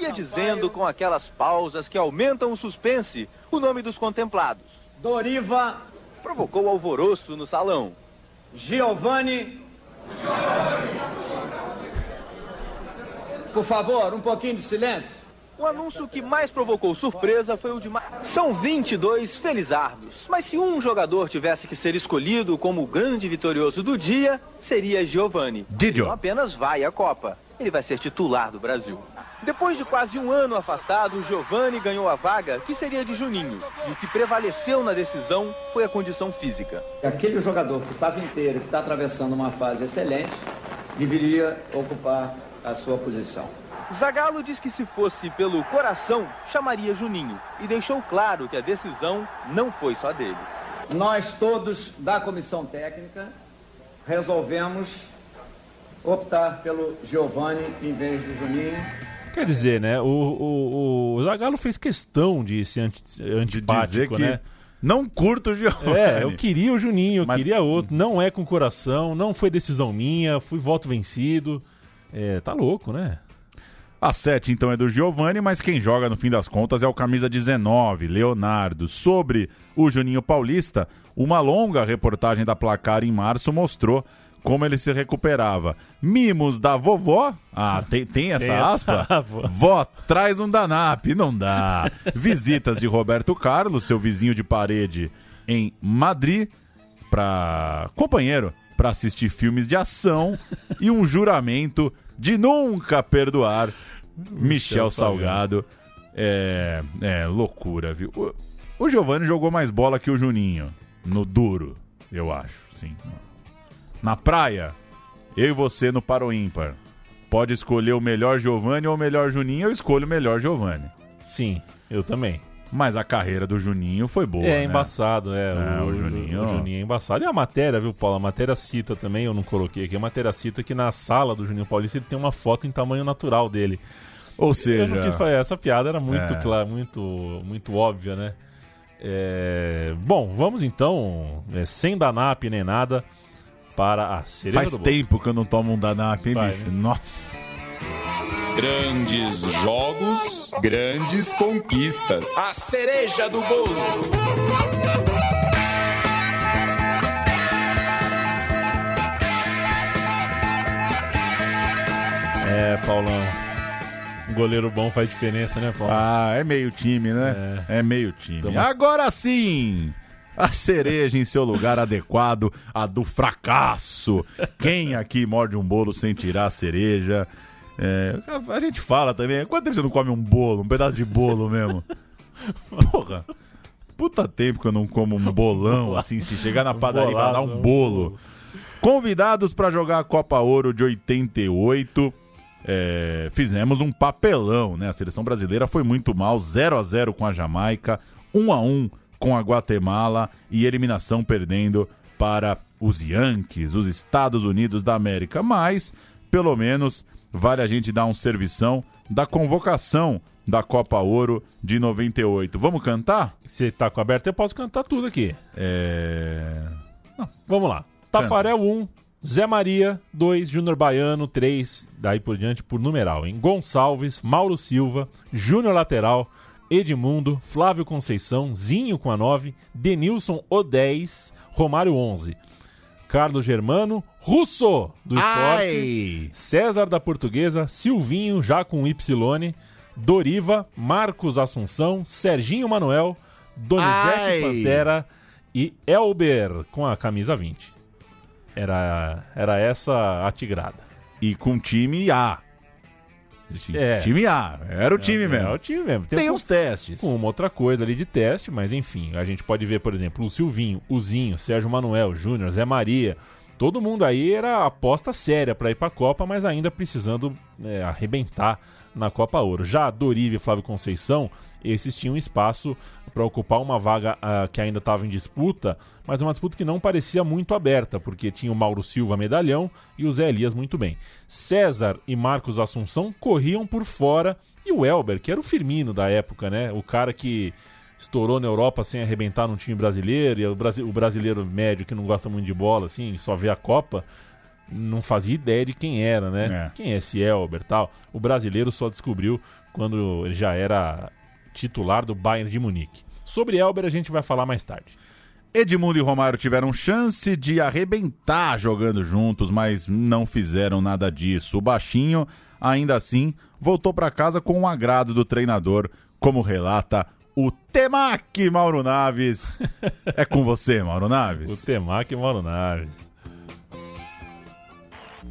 Ia dizendo com aquelas pausas que aumentam o suspense o nome dos contemplados. Doriva. Provocou alvoroço no salão. Giovani. Por favor, um pouquinho de silêncio. O anúncio que mais provocou surpresa foi o de... São 22 felizardos, mas se um jogador tivesse que ser escolhido como o grande vitorioso do dia, seria Giovani. Ele não apenas vai à Copa, ele vai ser titular do Brasil. Depois de quase um ano afastado, o Giovani ganhou a vaga que seria de Juninho. E o que prevaleceu na decisão foi a condição física. Aquele jogador que estava inteiro, que está atravessando uma fase excelente, deveria ocupar a sua posição. Zagallo diz que se fosse pelo coração, chamaria Juninho. E deixou claro que a decisão não foi só dele. Nós todos da comissão técnica resolvemos optar pelo Giovani em vez do Juninho. Quer dizer, né, o Zagallo fez questão de ser antipático, dizer que né? Não curto o Giovani. Eu queria o Juninho, eu queria outro. Não é com coração, não foi decisão minha, fui voto vencido. Tá louco, né? A 7, então, é do Giovani, mas quem joga, no fim das contas, é o camisa 19, Leonardo. Sobre o Juninho Paulista, uma longa reportagem da Placar em março mostrou como ele se recuperava. Mimos da vovó, tem essa aspa? Vó, traz um Danap, não dá. Visitas de Roberto Carlos, seu vizinho de parede em Madrid, companheiro, para assistir filmes de ação e um juramento de nunca perdoar Michel Salgado. Loucura, viu? O Giovani jogou mais bola que o Juninho, no duro, eu acho, sim. Na praia, eu e você no Paro Ímpar. Pode escolher o melhor Giovani ou o melhor Juninho, eu escolho o melhor Giovani. Sim, eu também. Mas a carreira do Juninho foi boa, né? Embaçado, o Juninho. O Juninho é embaçado. E a matéria, viu, Paulo? A matéria cita também, eu não coloquei aqui, a matéria cita que na sala do Juninho Paulista ele tem uma foto em tamanho natural dele. Ou seja... Eu não quis fazer, essa piada era muito clara, muito óbvia, né? Bom, vamos então, sem Danap nem nada, para a cereja Faz do bolo. tempo que eu não tomo um Danap, hein, bicho? Né? Nossa... Grandes jogos, grandes conquistas. A cereja do bolo. Paulão. Um goleiro bom faz diferença, né, Paulo? É meio time, né? É meio time. Agora sim! A cereja em seu lugar adequado, a do fracasso. Quem aqui morde um bolo sem tirar a cereja? A gente fala também. Quanto tempo você não come um bolo, um pedaço de bolo mesmo? Porra, puta tempo que eu não como um bolão, assim, se chegar na padaria e falar, dá um bolo. Convidados para jogar a Copa Ouro de 88, fizemos um papelão, né? A seleção brasileira foi muito mal, 0-0 com a Jamaica, 1-1 com a Guatemala e eliminação perdendo para os Yankees, os Estados Unidos da América. Mas, pelo menos, vale a gente dar um servição da convocação da Copa Ouro de 98. Vamos cantar? Você tá com aberto, eu posso cantar tudo aqui. Não. Vamos lá. Tafarel 1, Zé Maria 2, Júnior Baiano 3, daí por diante por numeral, hein? Gonçalves, Mauro Silva, Júnior Lateral, Edmundo, Flávio Conceição, Zinho com a 9, Denilson o 10, Romário 11. Carlos Germano, Russo, do Esporte, Ai! César, da Portuguesa, Silvinho, já com Y, Doriva, Marcos Assunção, Serginho Manuel, Donizete Pantera e Elber, com a camisa 20. Era essa a tigrada. E com time A. Time A. Era o time mesmo. Era o time mesmo. Tem uns testes. Com uma outra coisa ali de teste, mas enfim, a gente pode ver, por exemplo, o Silvinho, o Zinho, Sérgio Manuel, Júnior, Zé Maria. Todo mundo aí era aposta séria para ir para a Copa, mas ainda precisando arrebentar na Copa Ouro. Já Doriva e Flávio Conceição, esses tinham espaço para ocupar uma vaga que ainda estava em disputa, mas uma disputa que não parecia muito aberta, porque tinha o Mauro Silva medalhão e o Zé Elias muito bem. César e Marcos Assunção corriam por fora, e o Elber, que era o Firmino da época, né? O cara que estourou na Europa sem arrebentar num time brasileiro, e o brasileiro médio que não gosta muito de bola, assim, só vê a Copa, não fazia ideia de quem era, né? Quem é esse Elber e tal. O brasileiro só descobriu quando ele já era titular do Bayern de Munique. Sobre Elber a gente vai falar mais tarde. Edmundo e Romário tiveram chance de arrebentar jogando juntos, mas não fizeram nada disso. O baixinho, ainda assim, voltou para casa com o agrado do treinador, como relata o Temaki Mauro Naves. É com você, Mauro Naves. O Temaki Mauro Naves.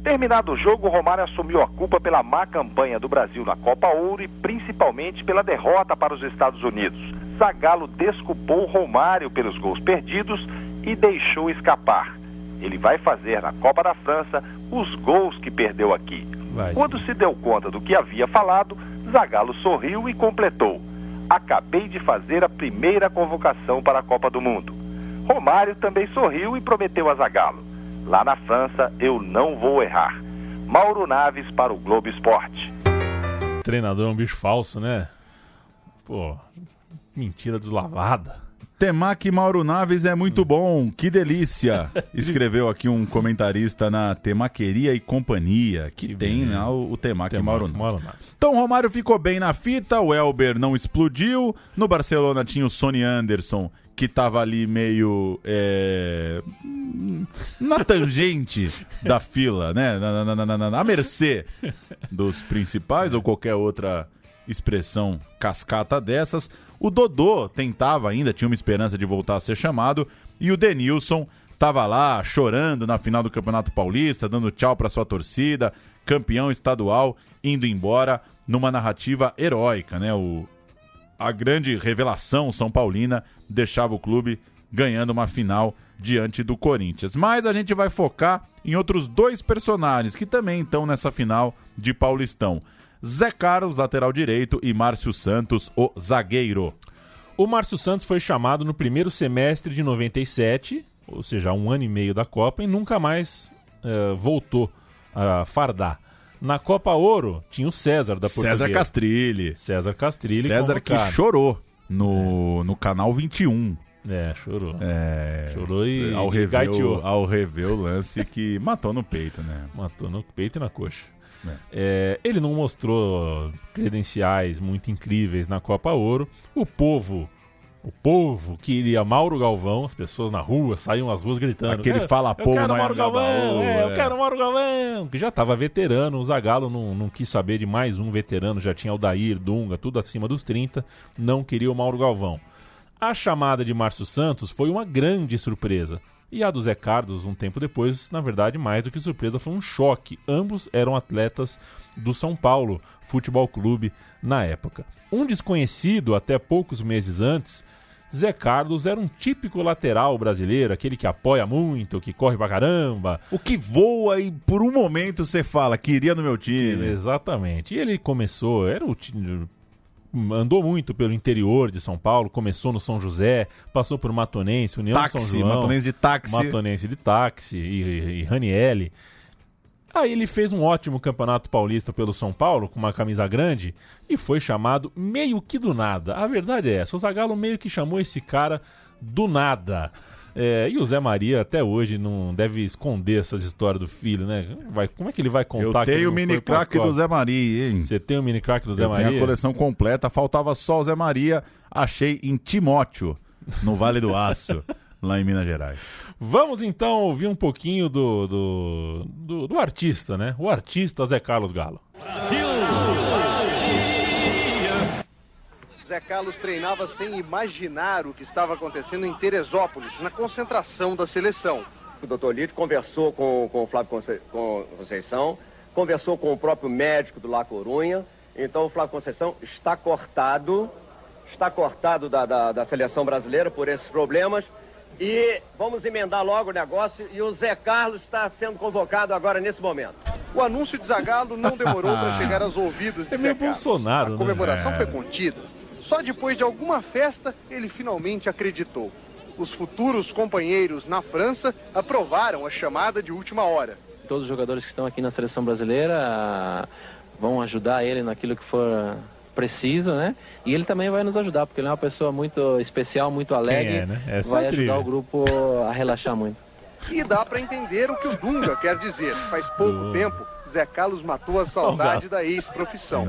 Terminado o jogo, Romário assumiu a culpa pela má campanha do Brasil na Copa Ouro e principalmente pela derrota para os Estados Unidos. Zagallo desculpou Romário pelos gols perdidos e deixou escapar. Ele vai fazer na Copa da França os gols que perdeu aqui. Quando se deu conta do que havia falado, Zagallo sorriu e completou: acabei de fazer a primeira convocação para a Copa do Mundo. Romário também sorriu e prometeu a Zagallo: lá na França eu não vou errar. Mauro Naves para o Globo Esporte. Treinador é um bicho falso, né? Pô, mentira deslavada. Temaki Mauro Naves é muito bom, que delícia. Escreveu aqui um comentarista na Temaqueria e Companhia, que tem né, o Temaki Mauro Naves. Então Romário ficou bem na fita, o Elber não explodiu. No Barcelona tinha o Sonny Anderson, que tava ali meio na tangente da fila, né? Na mercê dos principais ou qualquer outra expressão cascata dessas. O Dodô tentava ainda, tinha uma esperança de voltar a ser chamado, e o Denilson tava lá chorando na final do Campeonato Paulista, dando tchau para sua torcida, campeão estadual, indo embora numa narrativa heróica, né? A grande revelação São Paulina deixava o clube ganhando uma final diante do Corinthians. Mas a gente vai focar em outros dois personagens que também estão nessa final de Paulistão. Zé Carlos, lateral direito, e Márcio Santos, o zagueiro. O Márcio Santos foi chamado no primeiro semestre de 97, ou seja, 1 ano e meio da Copa, e nunca mais voltou a fardar. Na Copa Ouro, tinha o César da Portuguesa. César Castrilli. César que chorou no Canal 21. Chorou. Chorou e gaiteou. Ao rever o lance que matou no peito, né? Matou no peito e na coxa. Ele não mostrou credenciais muito incríveis na Copa Ouro. O povo queria Mauro Galvão. As pessoas na rua saíam às ruas gritando: aquele fala-povo não Mauro Galvão, eu quero Mauro Galvão, que já estava veterano. O Zagallo não quis saber de mais um veterano, já tinha Aldair, Dunga, tudo acima dos 30, não queria o Mauro Galvão. A chamada de Márcio Santos foi uma grande surpresa. E a do Zé Carlos, um tempo depois, na verdade, mais do que surpresa, foi um choque. Ambos eram atletas do São Paulo Futebol Clube na época. Um desconhecido até poucos meses antes, Zé Carlos era um típico lateral brasileiro, aquele que apoia muito, que corre pra caramba. O que voa e por um momento você fala, queria no meu time. Exatamente. E ele começou, andou muito pelo interior de São Paulo, começou no São José, passou por Matonense, União de São João, Matonense de táxi e Ranielli. Aí ele fez um ótimo campeonato paulista pelo São Paulo, com uma camisa grande, e foi chamado meio que do nada. A verdade é essa, o Zagallo meio que chamou esse cara do nada. E o Zé Maria até hoje não deve esconder essas histórias do filho, né? Como é que ele vai contar? Eu tenho o mini craque do Zé Maria, hein? Você tem o mini craque do Zé Maria? Eu tenho a coleção completa, faltava só o Zé Maria, achei em Timóteo, no Vale do Aço. lá em Minas Gerais. Vamos então ouvir um pouquinho do artista, né? O artista Zé Carlos Galo. Zé Carlos treinava sem imaginar o que estava acontecendo em Teresópolis, na concentração da seleção. O doutor Lito conversou com o Flávio Conceição, conversou com o próprio médico do La Corunha. Então o Flávio Conceição está cortado da seleção brasileira por esses problemas. E vamos emendar logo o negócio, e o Zé Carlos está sendo convocado agora nesse momento. O anúncio de Zagallo não demorou para chegar aos ouvidos de Zé Carlos. Bolsonaro, a comemoração foi contida. Só depois de alguma festa, ele finalmente acreditou. Os futuros companheiros na França aprovaram a chamada de última hora. Todos os jogadores que estão aqui na seleção brasileira vão ajudar ele naquilo que for preciso, né? E ele também vai nos ajudar, porque ele é uma pessoa muito especial, muito alegre. Né? Vai ajudar o grupo a relaxar muito. E dá para entender o que o Dunga quer dizer. Faz pouco tempo, Zé Carlos matou a saudade da ex-profissão.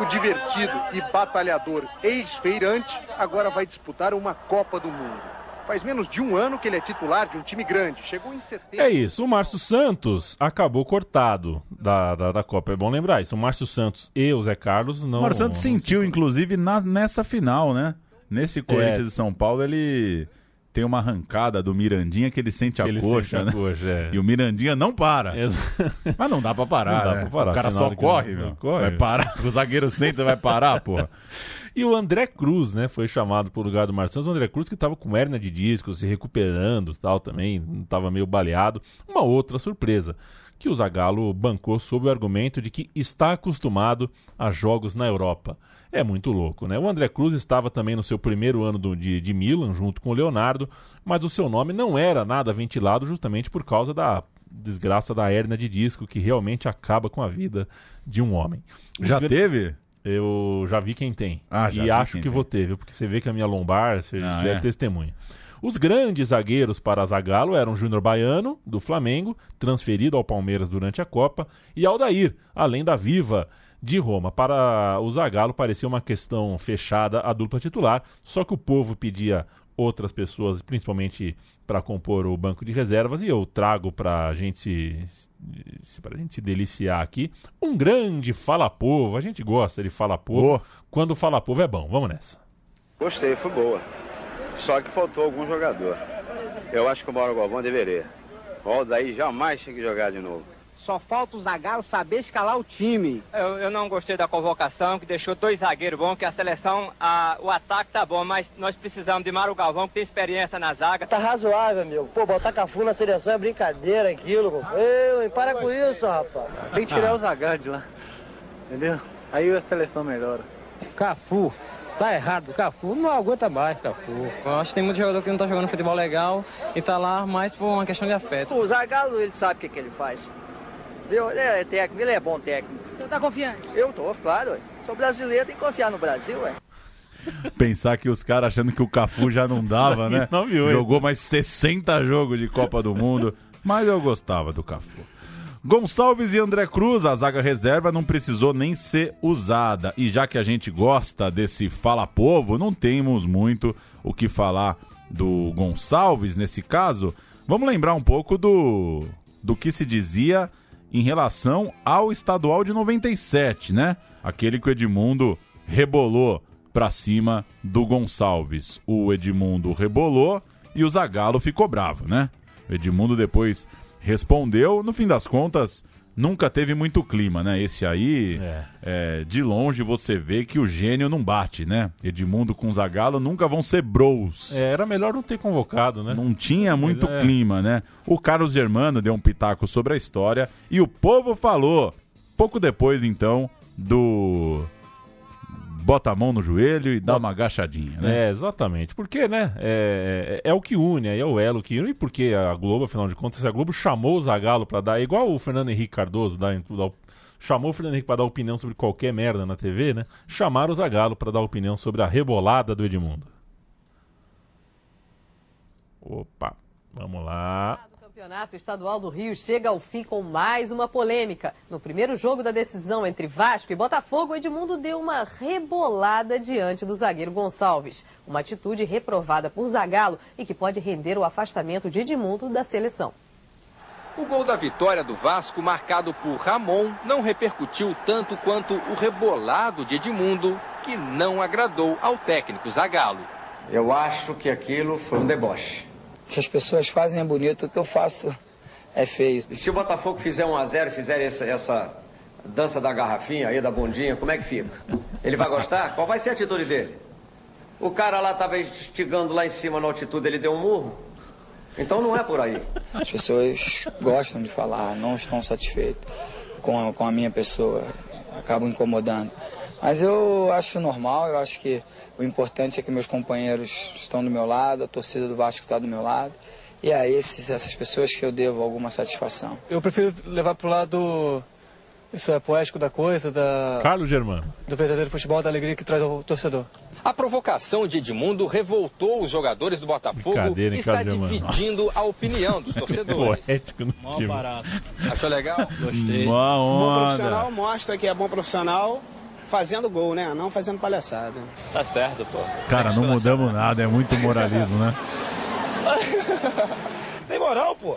O divertido e batalhador ex-feirante agora vai disputar uma Copa do Mundo. Faz menos de um ano que ele é titular de um time grande. Chegou em setembro. É isso, o Márcio Santos acabou cortado da Copa. É bom lembrar isso. O Márcio Santos e o Zé Carlos não... O Márcio Santos sentiu, inclusive, nessa final, né? Nesse Corinthians de São Paulo, ele... Tem uma arrancada do Mirandinha que ele sente a coxa, né? E o Mirandinha não para. Mas não dá pra parar, não dá pra parar. O cara só corre, meu. Vai parar. O zagueiro sente, você vai parar, porra. E o André Cruz, né? Foi chamado pro lugar do Márcio Santos. O André Cruz que tava com hérnia de disco, se recuperando e tal também. Tava meio baleado. Uma outra surpresa, que o Zagallo bancou sob o argumento de que está acostumado a jogos na Europa. É muito louco, né? O André Cruz estava também no seu primeiro ano de Milan, junto com o Leonardo, mas o seu nome não era nada ventilado justamente por causa da desgraça da hérnia de disco, que realmente acaba com a vida de um homem. Já teve? Eu já vi quem tem. E acho que vou ter, viu? Porque você vê que a minha lombar, você é testemunha. Os grandes zagueiros para Zagallo eram Júnior Baiano, do Flamengo, transferido ao Palmeiras durante a Copa, e Aldair, além da Viva de Roma. Para o Zagallo parecia uma questão fechada a dupla titular, só que o povo pedia outras pessoas, principalmente para compor o banco de reservas, e eu trago para a gente se deliciar aqui um grande fala-povo. A gente gosta de fala-povo. Quando fala-povo é bom. Vamos nessa. Gostei, foi boa. Só que faltou algum jogador. Eu acho que o Mauro Galvão deveria. O Aldair jamais tinha que jogar de novo. Só falta o Zagallo saber escalar o time. Eu não gostei da convocação, que deixou 2 zagueiros bons, que a seleção, o ataque tá bom, mas nós precisamos de Mauro Galvão, que tem experiência na zaga. Tá razoável, amigo. Pô, botar Cafu na seleção é brincadeira aquilo, pô. Ei, para com isso, rapaz. Tem que tirar o Zagallo de lá, entendeu? Aí a seleção melhora. Cafu. Tá errado, Cafu não aguenta mais, Cafu. Eu acho que tem muito jogador que não tá jogando futebol legal e tá lá mais por uma questão de afeto. O Zagallo, ele sabe o que ele faz. Viu? Ele é técnico, ele é bom técnico. Você tá confiante? Eu tô, claro, ué. Sou brasileiro, tem que confiar no Brasil, ué. Pensar que os caras achando que o Cafu já não dava, né? Jogou mais 60 jogos de Copa do Mundo, mas eu gostava do Cafu. Gonçalves e André Cruz, a zaga reserva não precisou nem ser usada. E já que a gente gosta desse fala-povo, não temos muito o que falar do Gonçalves nesse caso. Vamos lembrar um pouco do que se dizia em relação ao estadual de 97, né? Aquele que o Edmundo rebolou pra cima do Gonçalves. O Edmundo rebolou e o Zagallo ficou bravo, né? O Edmundo depois respondeu, no fim das contas, nunca teve muito clima, né? Esse aí, de longe você vê que o gênio não bate, né? Edmundo com Zagallo nunca vão ser bros. Era melhor não ter convocado, né? Não tinha muito clima, né? O Carlos Germano deu um pitaco sobre a história e o povo falou, pouco depois, então, do... bota a mão no joelho e dá uma agachadinha, né? Exatamente. Porque, né, é o que une, é o elo que une. E porque a Globo, afinal de contas, a Globo chamou o Zagallo pra dar, igual o Fernando Henrique Cardoso, chamou o Fernando Henrique pra dar opinião sobre qualquer merda na TV, né? Chamaram o Zagallo pra dar opinião sobre a rebolada do Edmundo. Opa, vamos lá. O Campeonato Estadual do Rio chega ao fim com mais uma polêmica. No primeiro jogo da decisão entre Vasco e Botafogo, Edmundo deu uma rebolada diante do zagueiro Gonçalves. Uma atitude reprovada por Zagallo e que pode render o afastamento de Edmundo da seleção. O gol da vitória do Vasco, marcado por Ramon, não repercutiu tanto quanto o rebolado de Edmundo, que não agradou ao técnico Zagallo. Eu acho que aquilo foi um deboche. O que as pessoas fazem é bonito, o que eu faço é feio. E se o Botafogo fizer 1-0 e fizer essa dança da garrafinha aí, da bundinha, como é que fica? Ele vai gostar? Qual vai ser a atitude dele? O cara lá estava estigando lá em cima na altitude, ele deu um murro? Então não é por aí. As pessoas gostam de falar, não estão satisfeitas com a minha pessoa, acabam incomodando. Mas eu acho normal, eu acho que o importante é que meus companheiros estão do meu lado, a torcida do Vasco está do meu lado, e é essas pessoas que eu devo alguma satisfação. Eu prefiro levar pro lado, isso é poético da coisa, Carlos Germano. Do verdadeiro futebol, da alegria que traz ao torcedor. A provocação de Edmundo revoltou os jogadores do Botafogo e está dividindo a opinião dos torcedores. Mó barato. Achou legal? Gostei. Bom profissional mostra que é bom profissional fazendo gol, né? Não fazendo palhaçada. Tá certo, pô. Cara, não mudamos nada, é muito moralismo, né? Tem moral, pô.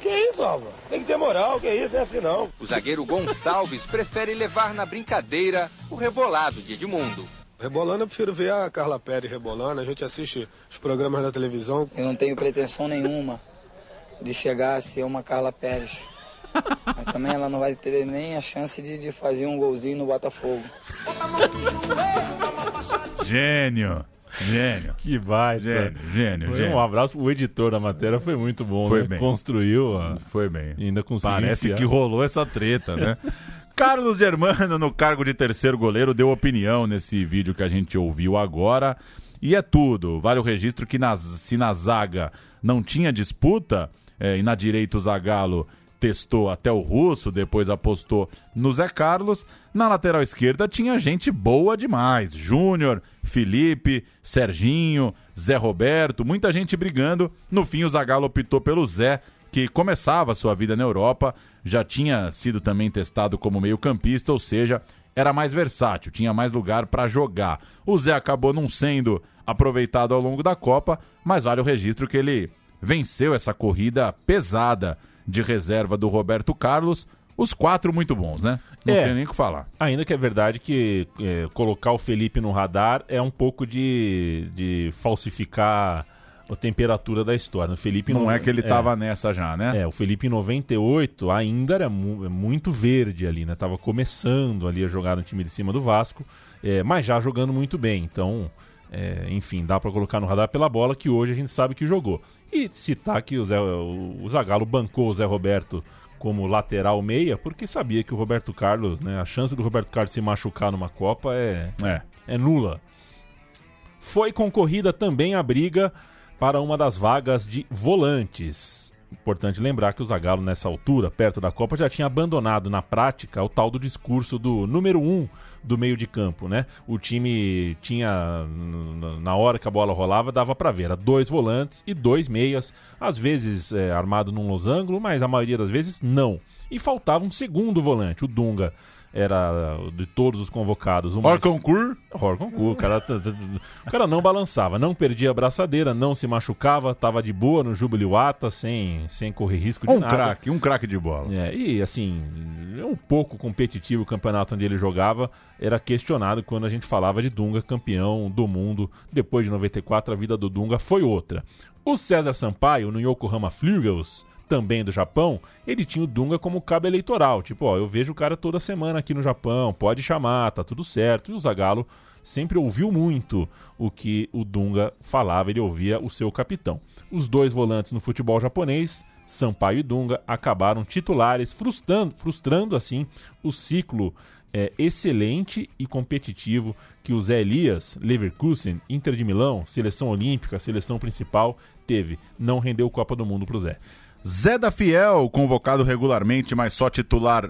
Que isso, Alva? Tem que ter moral, que isso, não é assim não. O zagueiro Gonçalves prefere levar na brincadeira o rebolado de Edmundo. Rebolando, eu prefiro ver a Carla Pérez rebolando, a gente assiste os programas da televisão. Eu não tenho pretensão nenhuma de chegar a ser uma Carla Pérez. Mas também ela não vai ter nem a chance de fazer um golzinho no Botafogo. Gênio. Que vai, gênio. Um abraço, o editor da matéria foi muito bom, foi né? Bem. Construiu, foi bem. E ainda conseguiu. Parece que rolou essa treta, né? Carlos Germano, no cargo de terceiro goleiro, deu opinião nesse vídeo que a gente ouviu agora. E é tudo. Vale o registro que se na zaga não tinha disputa, e na direita o Zagallo testou até o Russo, depois apostou no Zé Carlos. Na lateral esquerda tinha gente boa demais. Júnior, Felipe, Serginho, Zé Roberto, muita gente brigando. No fim o Zagallo optou pelo Zé, que começava sua vida na Europa, já tinha sido também testado como meio-campista, ou seja, era mais versátil, tinha mais lugar para jogar. O Zé acabou não sendo aproveitado ao longo da Copa, mas vale o registro que ele venceu essa corrida pesada de reserva do Roberto Carlos. Os 4 muito bons, né? Não tem nem o que falar. Ainda que é verdade que colocar o Felipe no radar é um pouco de falsificar a temperatura da história. O Felipe não é que ele tava nessa já, né? O Felipe em 98 ainda era muito verde ali, né? Tava começando ali a jogar no time de cima do Vasco, mas já jogando muito bem. Então, enfim, dá pra colocar no radar pela bola que hoje a gente sabe que jogou. E citar que o Zagallo bancou o Zé Roberto como lateral meia, porque sabia que o Roberto Carlos, né? A chance do Roberto Carlos se machucar numa Copa é nula. Foi concorrida também a briga para uma das vagas de volantes. Importante lembrar que o Zagallo, nessa altura, perto da Copa, já tinha abandonado na prática o tal do discurso do número 1 do meio de campo, né? O time tinha, na hora que a bola rolava, dava para ver, era 2 volantes e 2 meias, às vezes armado num losango, mas a maioria das vezes não. E faltava um segundo volante, o Dunga. Era de todos os convocados. Orconcourt, o cara não balançava, não perdia a braçadeira, não se machucava, tava de boa no Jubiluata, sem correr risco de nada. Um craque de bola. E assim, um pouco competitivo o campeonato onde ele jogava, era questionado quando a gente falava de Dunga, campeão do mundo. Depois de 94, a vida do Dunga foi outra. O César Sampaio, no Yokohama Flugels, também do Japão, ele tinha o Dunga como cabo eleitoral. Tipo, eu vejo o cara toda semana aqui no Japão, pode chamar, tá tudo certo. E o Zagallo sempre ouviu muito o que o Dunga falava, ele ouvia o seu capitão. Os 2 volantes no futebol japonês, Sampaio e Dunga, acabaram titulares, frustrando assim o ciclo excelente e competitivo que o Zé Elias, Leverkusen, Inter de Milão, seleção olímpica, seleção principal, teve. Não rendeu Copa do Mundo pro Zé. Zé da Fiel, convocado regularmente, mas só titular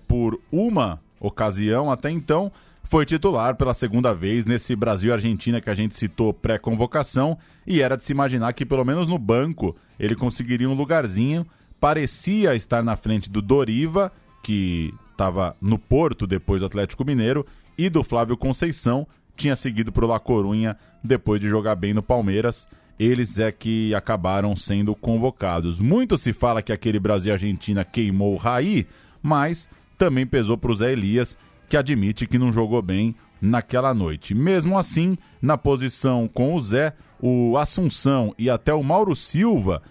por uma ocasião até então, foi titular pela segunda vez nesse Brasil e Argentina que a gente citou pré-convocação, e era de se imaginar que pelo menos no banco ele conseguiria um lugarzinho. Parecia estar na frente do Doriva, que estava no Porto depois do Atlético Mineiro, e do Flávio Conceição, tinha seguido para o La Coruña depois de jogar bem no Palmeiras. Eles é que acabaram sendo convocados. Muito se fala que aquele Brasil e Argentina queimou o Raí, mas também pesou para o Zé Elias, que admite que não jogou bem naquela noite. Mesmo assim, na posição com o Zé, o Assunção e até o Mauro Silva,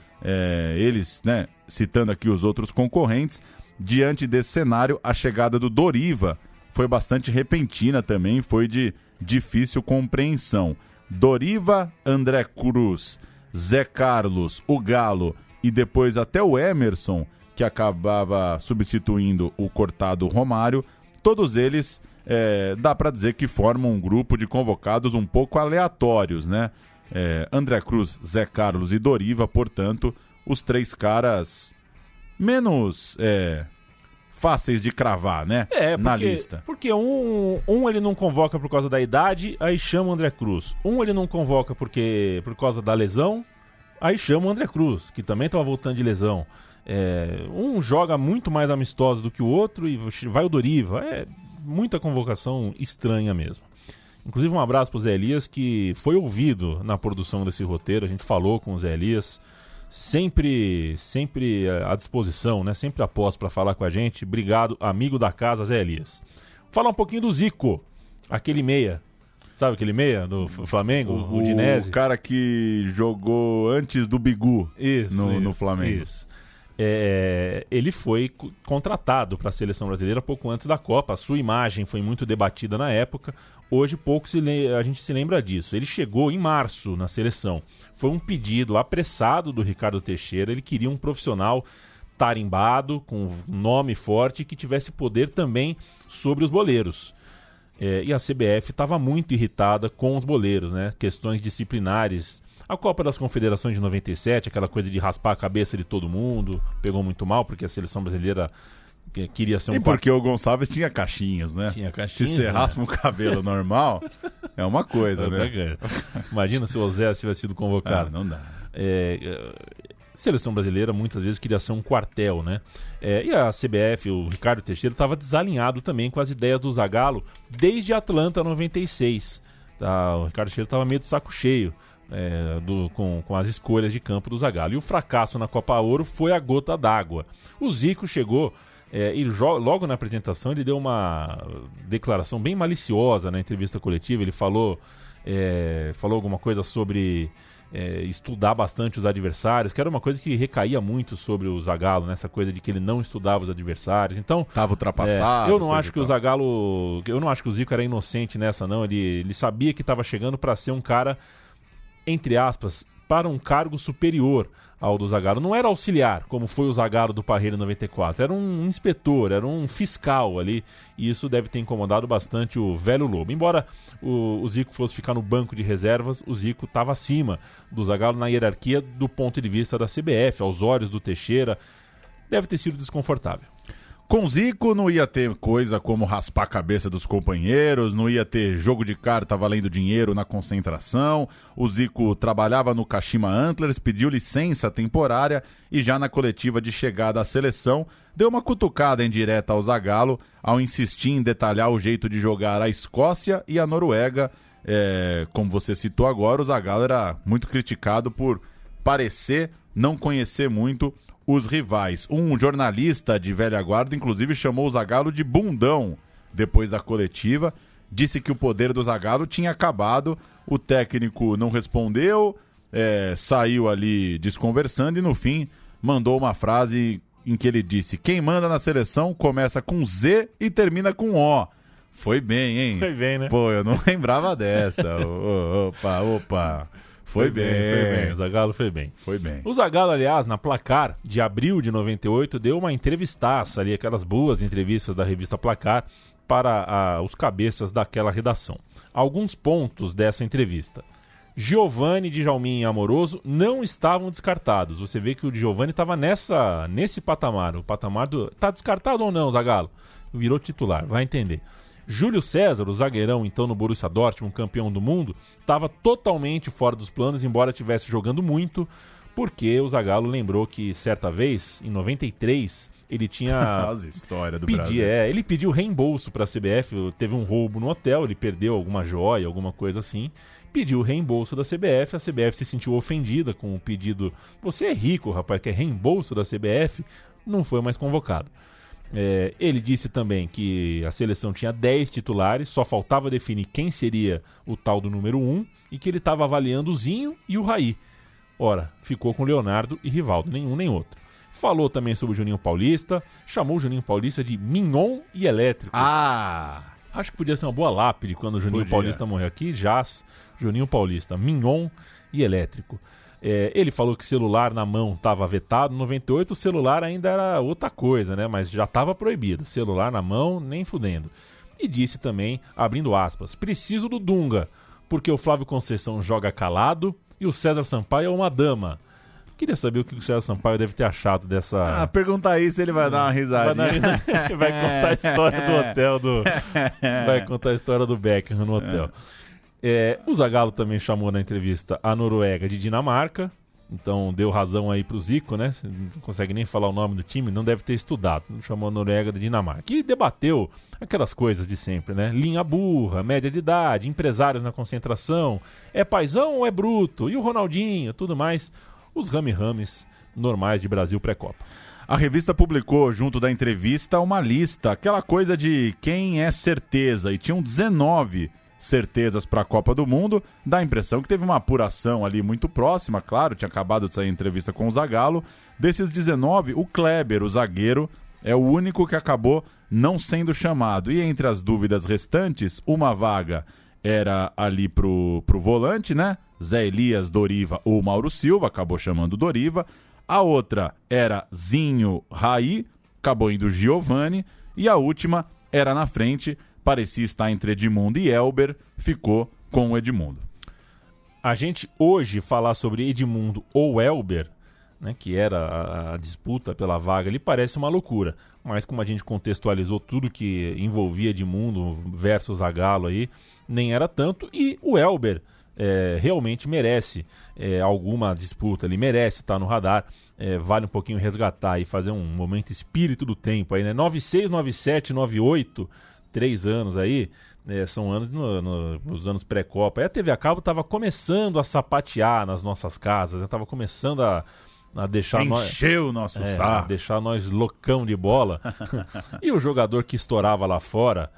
eles, né, citando aqui os outros concorrentes, diante desse cenário, a chegada do Doriva foi bastante repentina também, foi de difícil compreensão. Doriva, André Cruz, Zé Carlos, o Galo e depois até o Emerson, que acabava substituindo o cortado Romário, todos eles dá para dizer que formam um grupo de convocados um pouco aleatórios, né? André Cruz, Zé Carlos e Doriva, portanto, os três caras menos fáceis de cravar, né? Na lista. Porque um ele não convoca por causa da idade, aí chama o André Cruz. Um ele não convoca por causa da lesão, aí chama o André Cruz, que também estava voltando de lesão. Um joga muito mais amistoso do que o outro e vai o Doriva. É muita convocação estranha mesmo. Inclusive um abraço pro Zé Elias, que foi ouvido na produção desse roteiro. A gente falou com o Zé Elias, sempre à disposição, né? Sempre após para falar com a gente. Obrigado, amigo da casa, Zé Elias. Falar um pouquinho do Zico, aquele meia. Sabe aquele meia do Flamengo, o Udinese? O cara que jogou antes do Bigu no Flamengo. Isso. Ele foi contratado para a seleção brasileira pouco antes da Copa. A sua imagem foi muito debatida na época. Hoje pouco a gente se lembra disso. Ele chegou em março na seleção. Foi um pedido apressado do Ricardo Teixeira. Ele queria um profissional tarimbado, com nome forte, que tivesse poder também sobre os boleiros. E a CBF estava muito irritada com os boleiros, né? Questões disciplinares. A Copa das Confederações de 97, aquela coisa de raspar a cabeça de todo mundo, pegou muito mal, porque a seleção brasileira queria ser um... E porque o Gonçalves tinha caixinhas, né? Tinha caixinhas. Se você raspa um cabelo normal, é uma coisa, né? Imagina se o Zé tivesse sido convocado. Não dá. Seleção brasileira muitas vezes queria ser um quartel, né? E a CBF, o Ricardo Teixeira, estava desalinhado também com as ideias do Zagallo desde Atlanta 96. O Ricardo Teixeira estava meio de saco cheio com as escolhas de campo do Zagallo. E o fracasso na Copa Ouro foi a gota d'água. O Zico chegou e logo na apresentação ele deu uma declaração bem maliciosa na entrevista coletiva. Ele falou alguma coisa sobre estudar bastante os adversários, que era uma coisa que recaía muito sobre o Zagallo, nessa coisa de que ele não estudava os adversários. Então, tava ultrapassado. Eu não acho que o Zagallo, eu não acho que o Zico era inocente nessa, não. Ele sabia que estava chegando para ser um cara, entre aspas, para um cargo superior ao do Zagallo. Não era auxiliar, como foi o Zagallo do Parreira em 94. Era um inspetor, era um fiscal ali. E isso deve ter incomodado bastante o velho Lobo. Embora o Zico fosse ficar no banco de reservas, o Zico estava acima do Zagallo na hierarquia do ponto de vista da CBF, aos olhos do Teixeira. Deve ter sido desconfortável. Com Zico não ia ter coisa como raspar a cabeça dos companheiros, não ia ter jogo de carta valendo dinheiro na concentração. O Zico trabalhava no Kashima Antlers, pediu licença temporária e já na coletiva de chegada à seleção deu uma cutucada indireta ao Zagallo ao insistir em detalhar o jeito de jogar a Escócia e a Noruega. Como você citou agora, o Zagallo era muito criticado por parecer não conhecer muito os rivais. Um jornalista de velha guarda, inclusive, chamou o Zagallo de bundão depois da coletiva. Disse que o poder do Zagallo tinha acabado. O técnico não respondeu, saiu ali desconversando e, no fim, mandou uma frase em que ele disse: quem manda na seleção começa com Z e termina com O. Foi bem, hein? Foi bem, né? Pô, eu não lembrava dessa. Opa. Foi bem. O Zagallo foi bem. Foi bem. O Zagallo, aliás, na Placar, de abril de 98, deu uma entrevistaça ali, aquelas boas entrevistas da revista Placar, para os cabeças daquela redação. Alguns pontos dessa entrevista. Giovani, Djalmin e Amoroso não estavam descartados. Você vê que o Giovani estava nesse patamar. O patamar do... Tá descartado ou não, Zagallo? Virou titular, vai entender. Júlio César, o zagueirão então no Borussia Dortmund, campeão do mundo, estava totalmente fora dos planos, embora estivesse jogando muito, porque o Zagallo lembrou que certa vez, em 93, ele tinha... As histórias do Brasil. Ele pediu reembolso para a CBF, teve um roubo no hotel, ele perdeu alguma joia, alguma coisa assim, pediu reembolso da CBF, a CBF se sentiu ofendida com o pedido, você é rico, rapaz, quer reembolso da CBF, não foi mais convocado. Ele disse também que a seleção tinha 10 titulares, só faltava definir quem seria o tal do número 1 e que ele estava avaliando o Zinho e o Raí. Ora, ficou com Leonardo e Rivaldo, nenhum nem outro. Falou também sobre o Juninho Paulista, chamou o Juninho Paulista de Mignon e Elétrico. Acho que podia ser uma boa lápide quando o Juninho Paulista morreu aqui, jaz Juninho Paulista, Mignon e Elétrico. Ele falou que celular na mão estava vetado. Em 98 o celular ainda era outra coisa, né? Mas já estava proibido. Celular na mão, nem fudendo. E disse também, abrindo aspas, preciso do Dunga, porque o Flávio Conceição joga calado e o César Sampaio é uma dama. Queria saber o que o César Sampaio deve ter achado dessa... pergunta aí se ele vai dar uma risadinha. Vai contar a história do hotel Vai contar a história do Beckham no hotel. O Zagallo também chamou na entrevista a Noruega de Dinamarca, então deu razão aí pro Zico, né? Você não consegue nem falar o nome do time, não deve ter estudado. Chamou a Noruega de Dinamarca. E debateu aquelas coisas de sempre, né? Linha burra, média de idade, empresários na concentração, é paizão ou é bruto? E o Ronaldinho, tudo mais. Os rame-rames normais de Brasil pré-Copa. A revista publicou, junto da entrevista, uma lista, aquela coisa de quem é certeza, e tinham 19 certezas para a Copa do Mundo. Dá a impressão que teve uma apuração ali muito próxima, claro, tinha acabado de sair a entrevista com o Zagallo. Desses 19, o Kleber, o zagueiro, é o único que acabou não sendo chamado. E entre as dúvidas restantes, uma vaga era ali pro volante, né? Zé Elias, Doriva ou Mauro Silva, acabou chamando Doriva. A outra era Zinho, Raí, acabou indo Giovani. E a última era na frente, parecia estar entre Edmundo e Elber, ficou com o Edmundo. A gente hoje falar sobre Edmundo ou Elber, né, que era a disputa pela vaga, ele parece uma loucura. Mas como a gente contextualizou tudo que envolvia Edmundo versus Zagallo aí, nem era tanto. E o Elber realmente merece alguma disputa, ele merece estar no radar. Vale um pouquinho resgatar e fazer um momento espírito do tempo aí, né? 96, 97, 98... 3 anos aí, são anos nos anos pré-Copa. Aí a TV a cabo estava começando a sapatear nas nossas casas, estava começando a deixar encheu o nosso saco, deixar nós loucão de bola. E o jogador que estourava lá fora,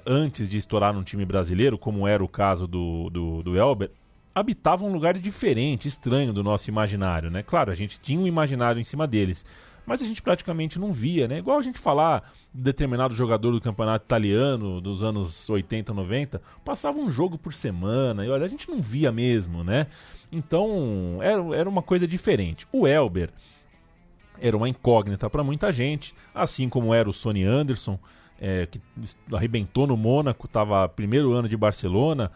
antes de estourar num time brasileiro, como era o caso do Elber, habitava um lugar diferente, estranho do nosso imaginário, né? Claro, a gente tinha um imaginário em cima deles, mas a gente praticamente não via, né? Igual a gente falar de determinado jogador do campeonato italiano dos anos 80, 90, passava um jogo por semana, e olha, a gente não via mesmo, né? Então, era uma coisa diferente. O Elber era uma incógnita para muita gente, assim como era o Sonny Anderson, que arrebentou no Mônaco, estava primeiro ano de Barcelona,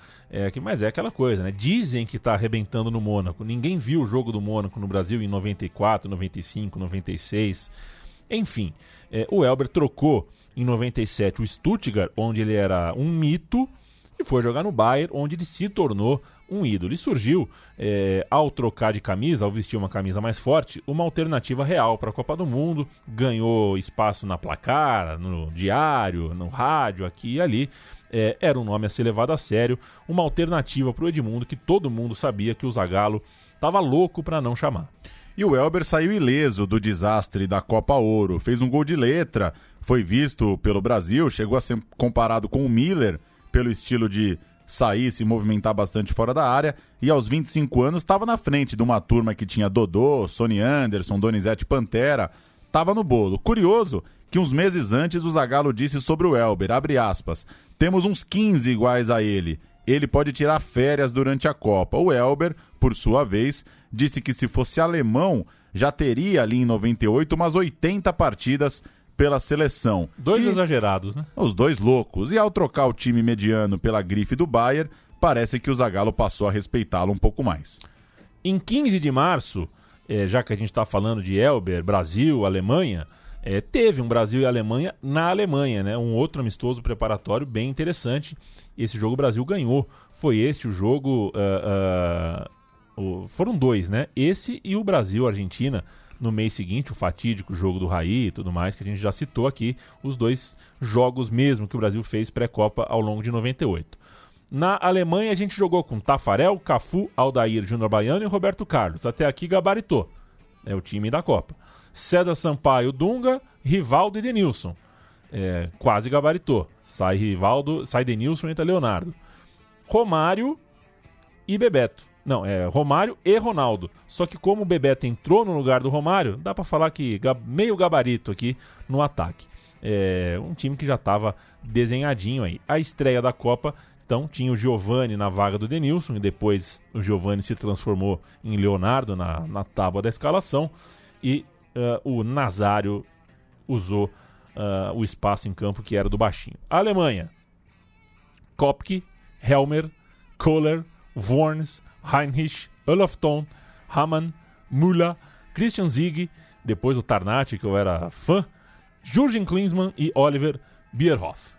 mas é aquela coisa, né? Dizem que está arrebentando no Mônaco. Ninguém viu o jogo do Mônaco no Brasil em 94, 95, 96. Enfim, o Elber trocou em 97 o Stuttgart, onde ele era um mito, e foi jogar no Bayern, onde ele se tornou um ídolo. E surgiu, ao trocar de camisa, ao vestir uma camisa mais forte, uma alternativa real para a Copa do Mundo. Ganhou espaço na placar, no diário, no rádio, aqui e ali. Era um nome a ser levado a sério, uma alternativa para o Edmundo, que todo mundo sabia que o Zagallo estava louco para não chamar. E o Elber saiu ileso do desastre da Copa Ouro, fez um gol de letra, foi visto pelo Brasil, chegou a ser comparado com o Miller pelo estilo de sair, se movimentar bastante fora da área, e aos 25 anos estava na frente de uma turma que tinha Dodô, Sonny Anderson, Donizete Pantera, estava no bolo. Curioso que uns meses antes o Zagallo disse sobre o Elber, abre aspas, temos uns 15 iguais a ele pode tirar férias durante a Copa. O Elber, por sua vez, disse que se fosse alemão, já teria ali em 98 umas 80 partidas pela seleção. Dois exagerados, né? Os dois loucos. E ao trocar o time mediano pela grife do Bayern, parece que o Zagallo passou a respeitá-lo um pouco mais. Em 15 de março, já que a gente está falando de Elber, Brasil, Alemanha, Teve um Brasil e Alemanha na Alemanha, né? Um outro amistoso preparatório bem interessante. Esse jogo o Brasil ganhou. Foi este o jogo... foram 2, né? Esse e o Brasil-Argentina no mês seguinte, o fatídico jogo do Raí e tudo mais, que a gente já citou aqui, os 2 jogos mesmo que o Brasil fez pré-Copa ao longo de 98. Na Alemanha a gente jogou com Tafarel, Cafu, Aldair, Júnior Baiano e Roberto Carlos. Até aqui gabaritou. É o time da Copa. César Sampaio, Dunga, Rivaldo e Denilson. Quase gabaritou. Sai Rivaldo, sai Denilson e entra Leonardo. Romário e Bebeto. Não, Romário e Ronaldo. Só que como o Bebeto entrou no lugar do Romário, dá pra falar que meio gabarito aqui no ataque. Um time que já estava desenhadinho aí. A estreia da Copa, então, tinha o Giovani na vaga do Denilson, e depois o Giovani se transformou em Leonardo na tábua da escalação, e o Nazário usou o espaço em campo que era do baixinho. A Alemanha: Kopke, Helmer, Kohler, Worns, Heinrich, Olaf Thon, Hamann, Müller, Christian Ziege, depois o Tarnat, que eu era fã, Jürgen Klinsmann e Oliver Bierhoff.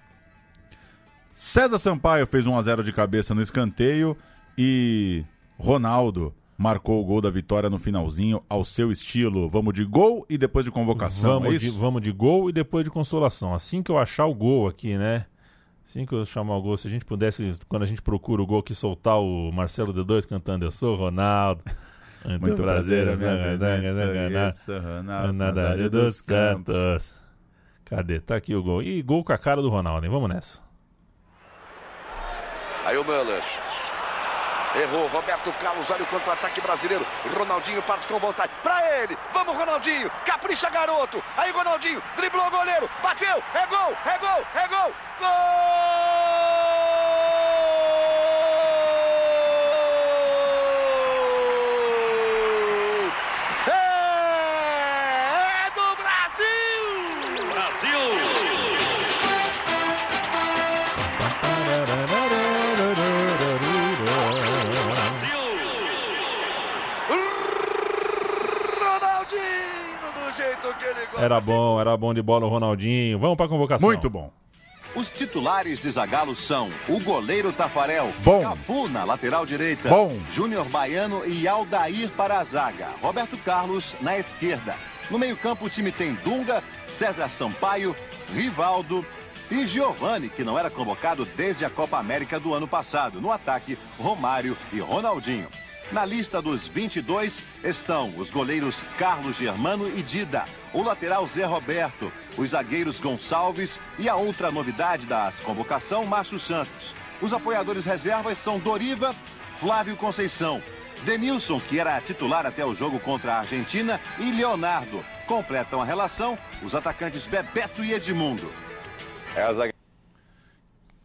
César Sampaio fez 1-0 de cabeça no escanteio e Ronaldo marcou o gol da vitória no finalzinho ao seu estilo. Vamos de gol e depois de convocação, Vamos de gol e depois de consolação. Assim que eu achar o gol aqui, né? Assim que eu chamar o gol, se a gente pudesse, quando a gente procura o gol, que soltar o Marcelo D2 cantando Eu Sou Ronaldo. Muito prazer, Ronaldo dos Cantos. Cadê? Tá aqui o gol. E gol com a cara do Ronaldo, hein? Vamos nessa. Aí o Müller. Errou, Roberto Carlos, olha o contra-ataque brasileiro. Ronaldinho parte com vontade. Pra ele, vamos Ronaldinho, capricha garoto. Aí Ronaldinho, driblou o goleiro, bateu, é gol, é gol, é gol. Gol! É do Brasil! Brasil! Era bom de bola o Ronaldinho. Vamos pra convocação. Muito bom. Os titulares de Zagallo são o goleiro Tafarel, bom. Cafu na lateral direita, bom. Júnior Baiano e Aldair para a zaga, Roberto Carlos na esquerda. No meio-campo o time tem Dunga, César Sampaio, Rivaldo e Giovani, que não era convocado desde a Copa América do ano passado. No ataque, Romário e Ronaldinho. Na lista dos 22 estão os goleiros Carlos Germano e Dida, o lateral Zé Roberto, os zagueiros Gonçalves e a outra novidade da convocação, Márcio Santos. Os apoiadores reservas são Doriva, Flávio Conceição, Denilson, que era titular até o jogo contra a Argentina, e Leonardo. Completam a relação os atacantes Bebeto e Edmundo.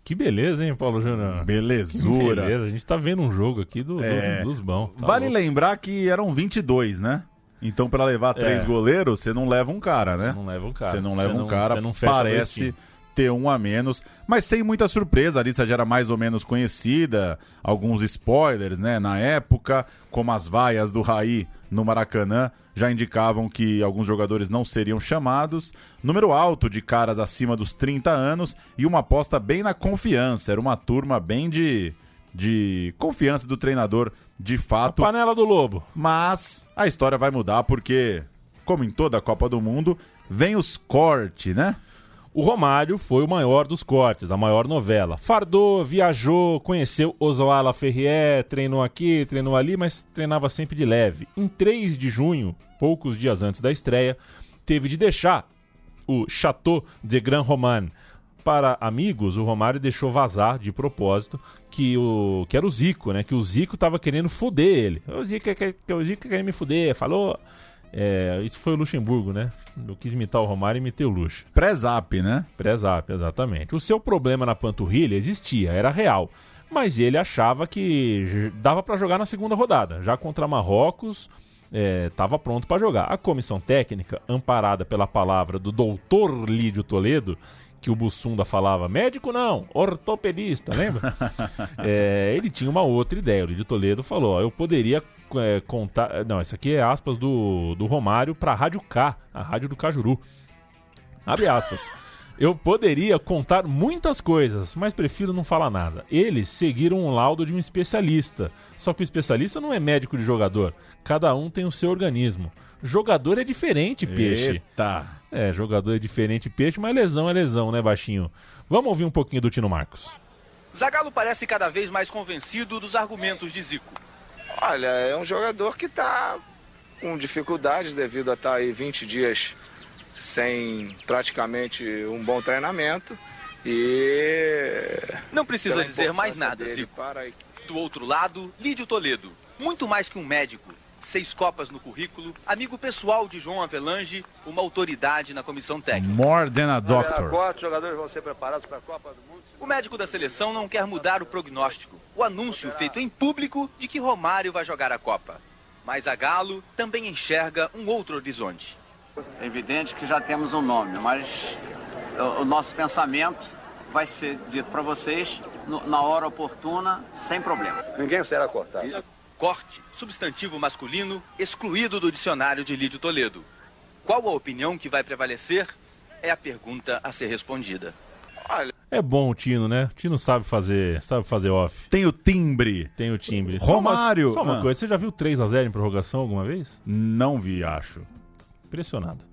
Que beleza, hein, Paulo Júnior? Belezura. Que beleza, a gente tá vendo um jogo aqui dos bons. Tá vale lembrar que eram 22, né? Então, para levar 3 goleiros, você não leva um cara, né? Você não leva um cara. Você não leva um cara, você não fecha parece ter um a menos, mas sem muita surpresa. A lista já era mais ou menos conhecida, alguns spoilers, né? Na época, como as vaias do Raí no Maracanã, já indicavam que alguns jogadores não seriam chamados. Número alto de caras acima dos 30 anos e uma aposta bem na confiança. Era uma turma bem de confiança do treinador, de fato. A panela do Lobo. Mas a história vai mudar porque, como em toda a Copa do Mundo, vem os cortes, né? O Romário foi o maior dos cortes, a maior novela. Fardou, viajou, conheceu Oswala Ferrier, treinou aqui, treinou ali, mas treinava sempre de leve. Em 3 de junho, poucos dias antes da estreia, teve de deixar o Château de Grand Roman. Para amigos, o Romário deixou vazar de propósito que era o Zico, né? Que o Zico tava querendo foder ele. O Zico quer me foder, falou... isso foi o Luxemburgo, né? Eu quis imitar o Romário e imitei o Luxa. Pré-Zap, né? Pré-Zap, exatamente. O seu problema na panturrilha existia, era real. Mas ele achava que dava para jogar na segunda rodada. Já contra Marrocos, estava pronto para jogar. A comissão técnica, amparada pela palavra do doutor Lídio Toledo, que o Bussunda falava, médico não, ortopedista, lembra? Ele tinha uma outra ideia. O Lídio Toledo falou, eu poderia contar... Não, isso aqui é aspas do Romário para a Rádio K, a rádio do Cajuru. abre aspas, eu poderia contar muitas coisas, mas prefiro não falar nada. Eles seguiram um laudo de um especialista, só que o especialista não é médico de jogador, cada um tem o seu organismo. Jogador é diferente, peixe. Eita! Jogador é diferente, peixe, mas lesão é lesão, né, baixinho? Vamos ouvir um pouquinho do Tino Marcos. Zagallo parece cada vez mais convencido dos argumentos de Zico. Olha, é um jogador que está com dificuldades devido a estar aí 20 dias sem praticamente um bom treinamento e... Não precisa dizer mais nada, Zico. Do outro lado, Lídio Toledo. Muito mais que um médico. 6 Copas no currículo, amigo pessoal de João Avelange, uma autoridade na comissão técnica. More than a doctor. 4 jogadores vão ser preparados para a Copa do Mundo. O médico da seleção não quer mudar o prognóstico, o anúncio feito em público de que Romário vai jogar a Copa. Mas Zagallo também enxerga um outro horizonte. É evidente que já temos um nome, mas o nosso pensamento vai ser dito para vocês na hora oportuna, sem problema. Ninguém será cortado. Corte, substantivo masculino, excluído do dicionário de Lídio Toledo. Qual a opinião que vai prevalecer? É a pergunta a ser respondida. É bom o Tino, né? O Tino sabe fazer off. Tem o timbre. Romário. Só uma coisa, você já viu 3-0 em prorrogação alguma vez? Não vi, acho. Impressionado.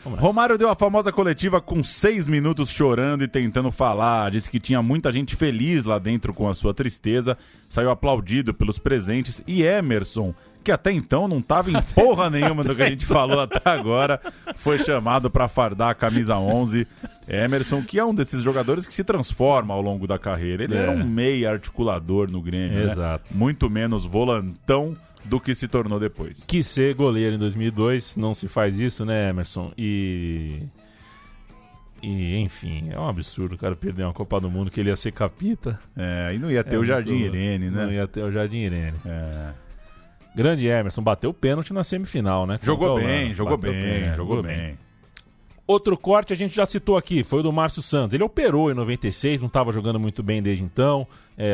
Romário deu a famosa coletiva com 6 minutos chorando e tentando falar. Disse que tinha muita gente feliz lá dentro com a sua tristeza. Saiu aplaudido pelos presentes. E Emerson, que até então não estava em porra nenhuma do que a gente falou até agora, foi chamado para fardar a camisa 11. Emerson, que é um desses jogadores que se transforma ao longo da carreira. Ele era um meia articulador no Grêmio, Exato. Né? Muito menos volantão do que se tornou depois. Quis ser goleiro em 2002, não se faz isso, né, Emerson? E enfim, é um absurdo o cara perder uma Copa do Mundo, que ele ia ser capita. E não ia ter o Jardim Irene, né? Não ia ter o Jardim Irene. Grande Emerson, bateu o pênalti na semifinal, né? Jogou bem. Outro corte a gente já citou aqui, foi o do Márcio Santos. Ele operou em 96, não estava jogando muito bem desde então.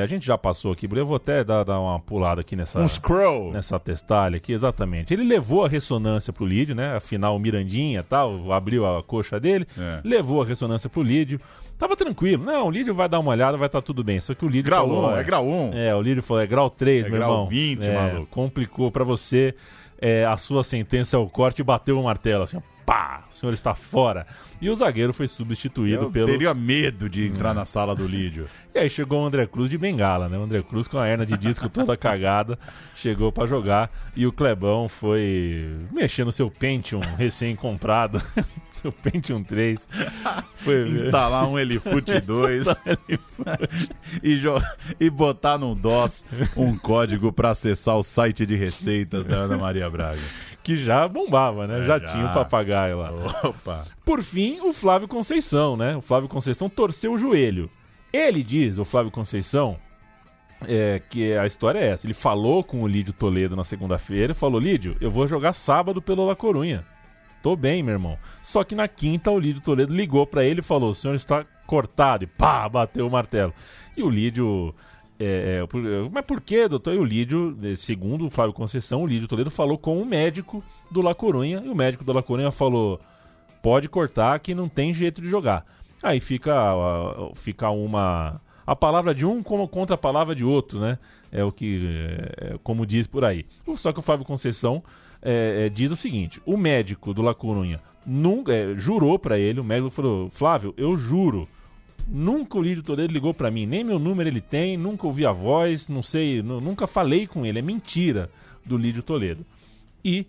A gente já passou aqui, eu vou até dar uma pulada aqui nessa testalha aqui, exatamente. Ele levou a ressonância pro Lídio, né? Afinal, o Mirandinha tal, abriu a coxa dele, levou a ressonância pro Lídio. Tava tranquilo, não, o Lídio vai dar uma olhada, vai estar tudo bem. Só que o Lídio grau falou... 1, é grau 1. O Lídio falou, é grau 3, meu grau irmão. 20, maluco. Complicou pra você, a sua sentença é o corte e bateu o martelo, assim, pá, o senhor está fora. E o zagueiro foi substituído pelo... teria medo de entrar na sala do Lídio. E aí chegou o André Cruz de bengala, né? O André Cruz com a hernia de disco toda cagada, chegou pra jogar. E o Clebão foi mexer no seu Pentium recém-comprado, seu Pentium 3. Foi instalar um Elifute 2 e botar no DOS um código pra acessar o site de receitas da Ana Maria Braga. Que já bombava, né? Já tinha o papagaio lá. Opa. Por fim, o Flávio Conceição, né? O Flávio Conceição torceu o joelho. Ele diz, o Flávio Conceição, que a história é essa. Ele falou com o Lídio Toledo na segunda-feira e falou, Lídio, eu vou jogar sábado pelo La Corunha. Tô bem, meu irmão. Só que na quinta o Lídio Toledo ligou pra ele e falou, o senhor está cortado. E pá, bateu o martelo. E o Lídio... mas por que, doutor? E o Lídio, segundo o Flávio Conceição, o Lídio Toledo falou com o médico do La Corunha, e o médico do La Corunha falou, pode cortar que não tem jeito de jogar. Aí fica a palavra de um contra a palavra de outro, né? É o que, como diz por aí. Só que o Flávio Conceição diz o seguinte, o médico do La Corunha jurou pra ele, o médico falou, Flávio, eu juro, nunca o Lídio Toledo ligou pra mim, nem meu número ele tem, nunca ouvi a voz, não sei, nunca falei com ele, é mentira do Lídio Toledo. E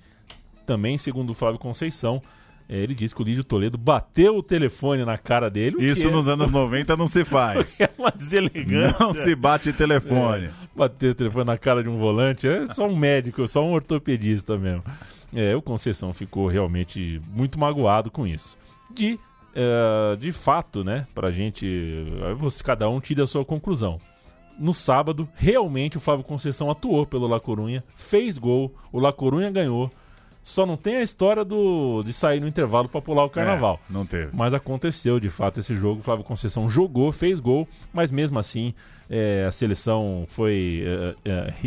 também, segundo o Flávio Conceição, ele disse que o Lídio Toledo bateu o telefone na cara dele. Isso nos anos 90 não se faz. É uma deselegância. Não se bate telefone. Bater o telefone na cara de um volante é só um médico, só um ortopedista mesmo. O Conceição ficou realmente muito magoado com isso. De fato, né, pra gente, cada um tira a sua conclusão. No sábado, realmente o Flávio Conceição atuou pelo La Corunha, fez gol, o La Corunha ganhou. Só não tem a história de sair no intervalo pra pular o carnaval. Não teve. Mas aconteceu, de fato, esse jogo. O Flávio Conceição jogou, fez gol, mas mesmo assim a seleção foi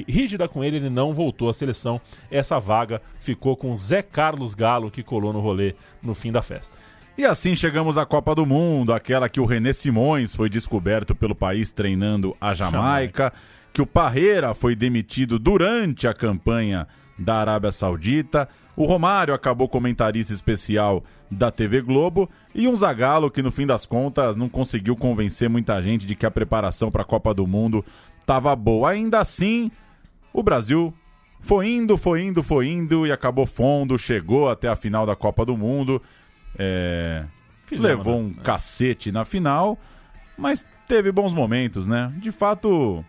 rígida com ele não voltou à seleção. Essa vaga ficou com o Zé Carlos Galo, que colou no rolê no fim da festa. E assim chegamos à Copa do Mundo, aquela que o René Simões foi descoberto pelo país treinando a Jamaica, que o Parreira foi demitido durante a campanha da Arábia Saudita, o Romário acabou comentarista especial da TV Globo e um Zagallo que no fim das contas não conseguiu convencer muita gente de que a preparação para a Copa do Mundo estava boa. Ainda assim, o Brasil foi indo e acabou fundo, chegou até a final da Copa do Mundo. Levou um cacete na final, mas teve bons momentos, né? De fato,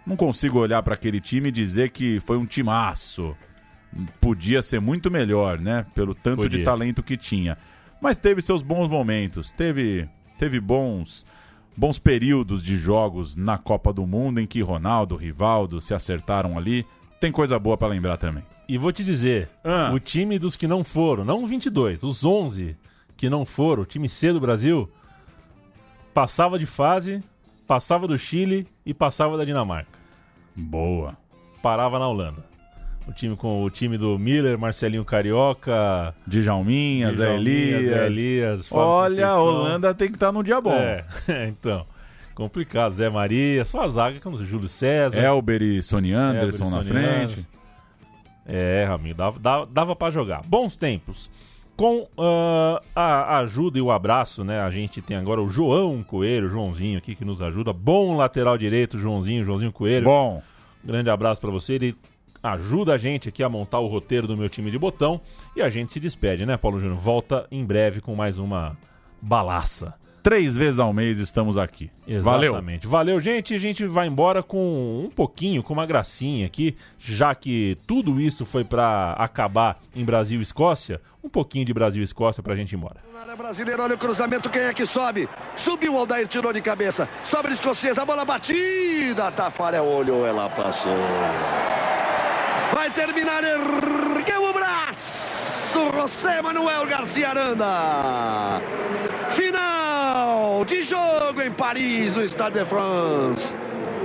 não consigo olhar para aquele time e dizer que foi um timaço. Podia ser muito melhor, né? Pelo tanto de talento que tinha. Mas teve seus bons momentos, teve bons períodos de jogos na Copa do Mundo em que Ronaldo, Rivaldo se acertaram ali. Tem coisa boa para lembrar também. E vou te dizer, o time dos que não foram, não 22, os 11 que não foram, o time C do Brasil, passava de fase, passava do Chile e passava da Dinamarca. Boa. Parava na Holanda. O time do Miller, Marcelinho Carioca, Djalminha, Zé Elias. Olha, a Holanda tem que estar num dia bom. Então, complicado. Zé Maria, só a zaga como o Júlio César. Elber e Sonny Anderson na frente. Amigo, dava pra jogar. Bons tempos. Com a ajuda e o abraço, né? A gente tem agora o João Coelho, Joãozinho aqui que nos ajuda. Bom lateral direito, Joãozinho Coelho. Bom. Grande abraço pra você. Ele ajuda a gente aqui a montar o roteiro do meu time de botão. E a gente se despede, né, Paulo Júnior? Volta em breve com mais uma balaça. 3 vezes ao mês estamos aqui. Exatamente. Valeu, gente. A gente vai embora com com uma gracinha aqui, já que tudo isso foi pra acabar em Brasil e Escócia. Um pouquinho de Brasil e Escócia pra gente ir embora. Brasileiro, olha o cruzamento, quem é que sobe? Subiu o Aldair, tirou de cabeça. Sobe o escocês, a bola batida. Tafarel olhou, ela passou. Vai terminar, ergueu o braço. José Manuel Garcia Aranda. Final de jogo em Paris, no Stade de France.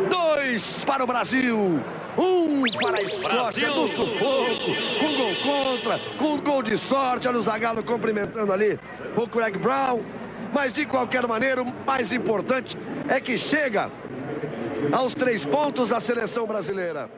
2 para o Brasil, 1 para a Escócia, no sufoco, com gol contra, com gol de sorte. Olha o Zagallo cumprimentando ali o Craig Brown. Mas de qualquer maneira, o mais importante é que chega aos 3 pontos a seleção brasileira.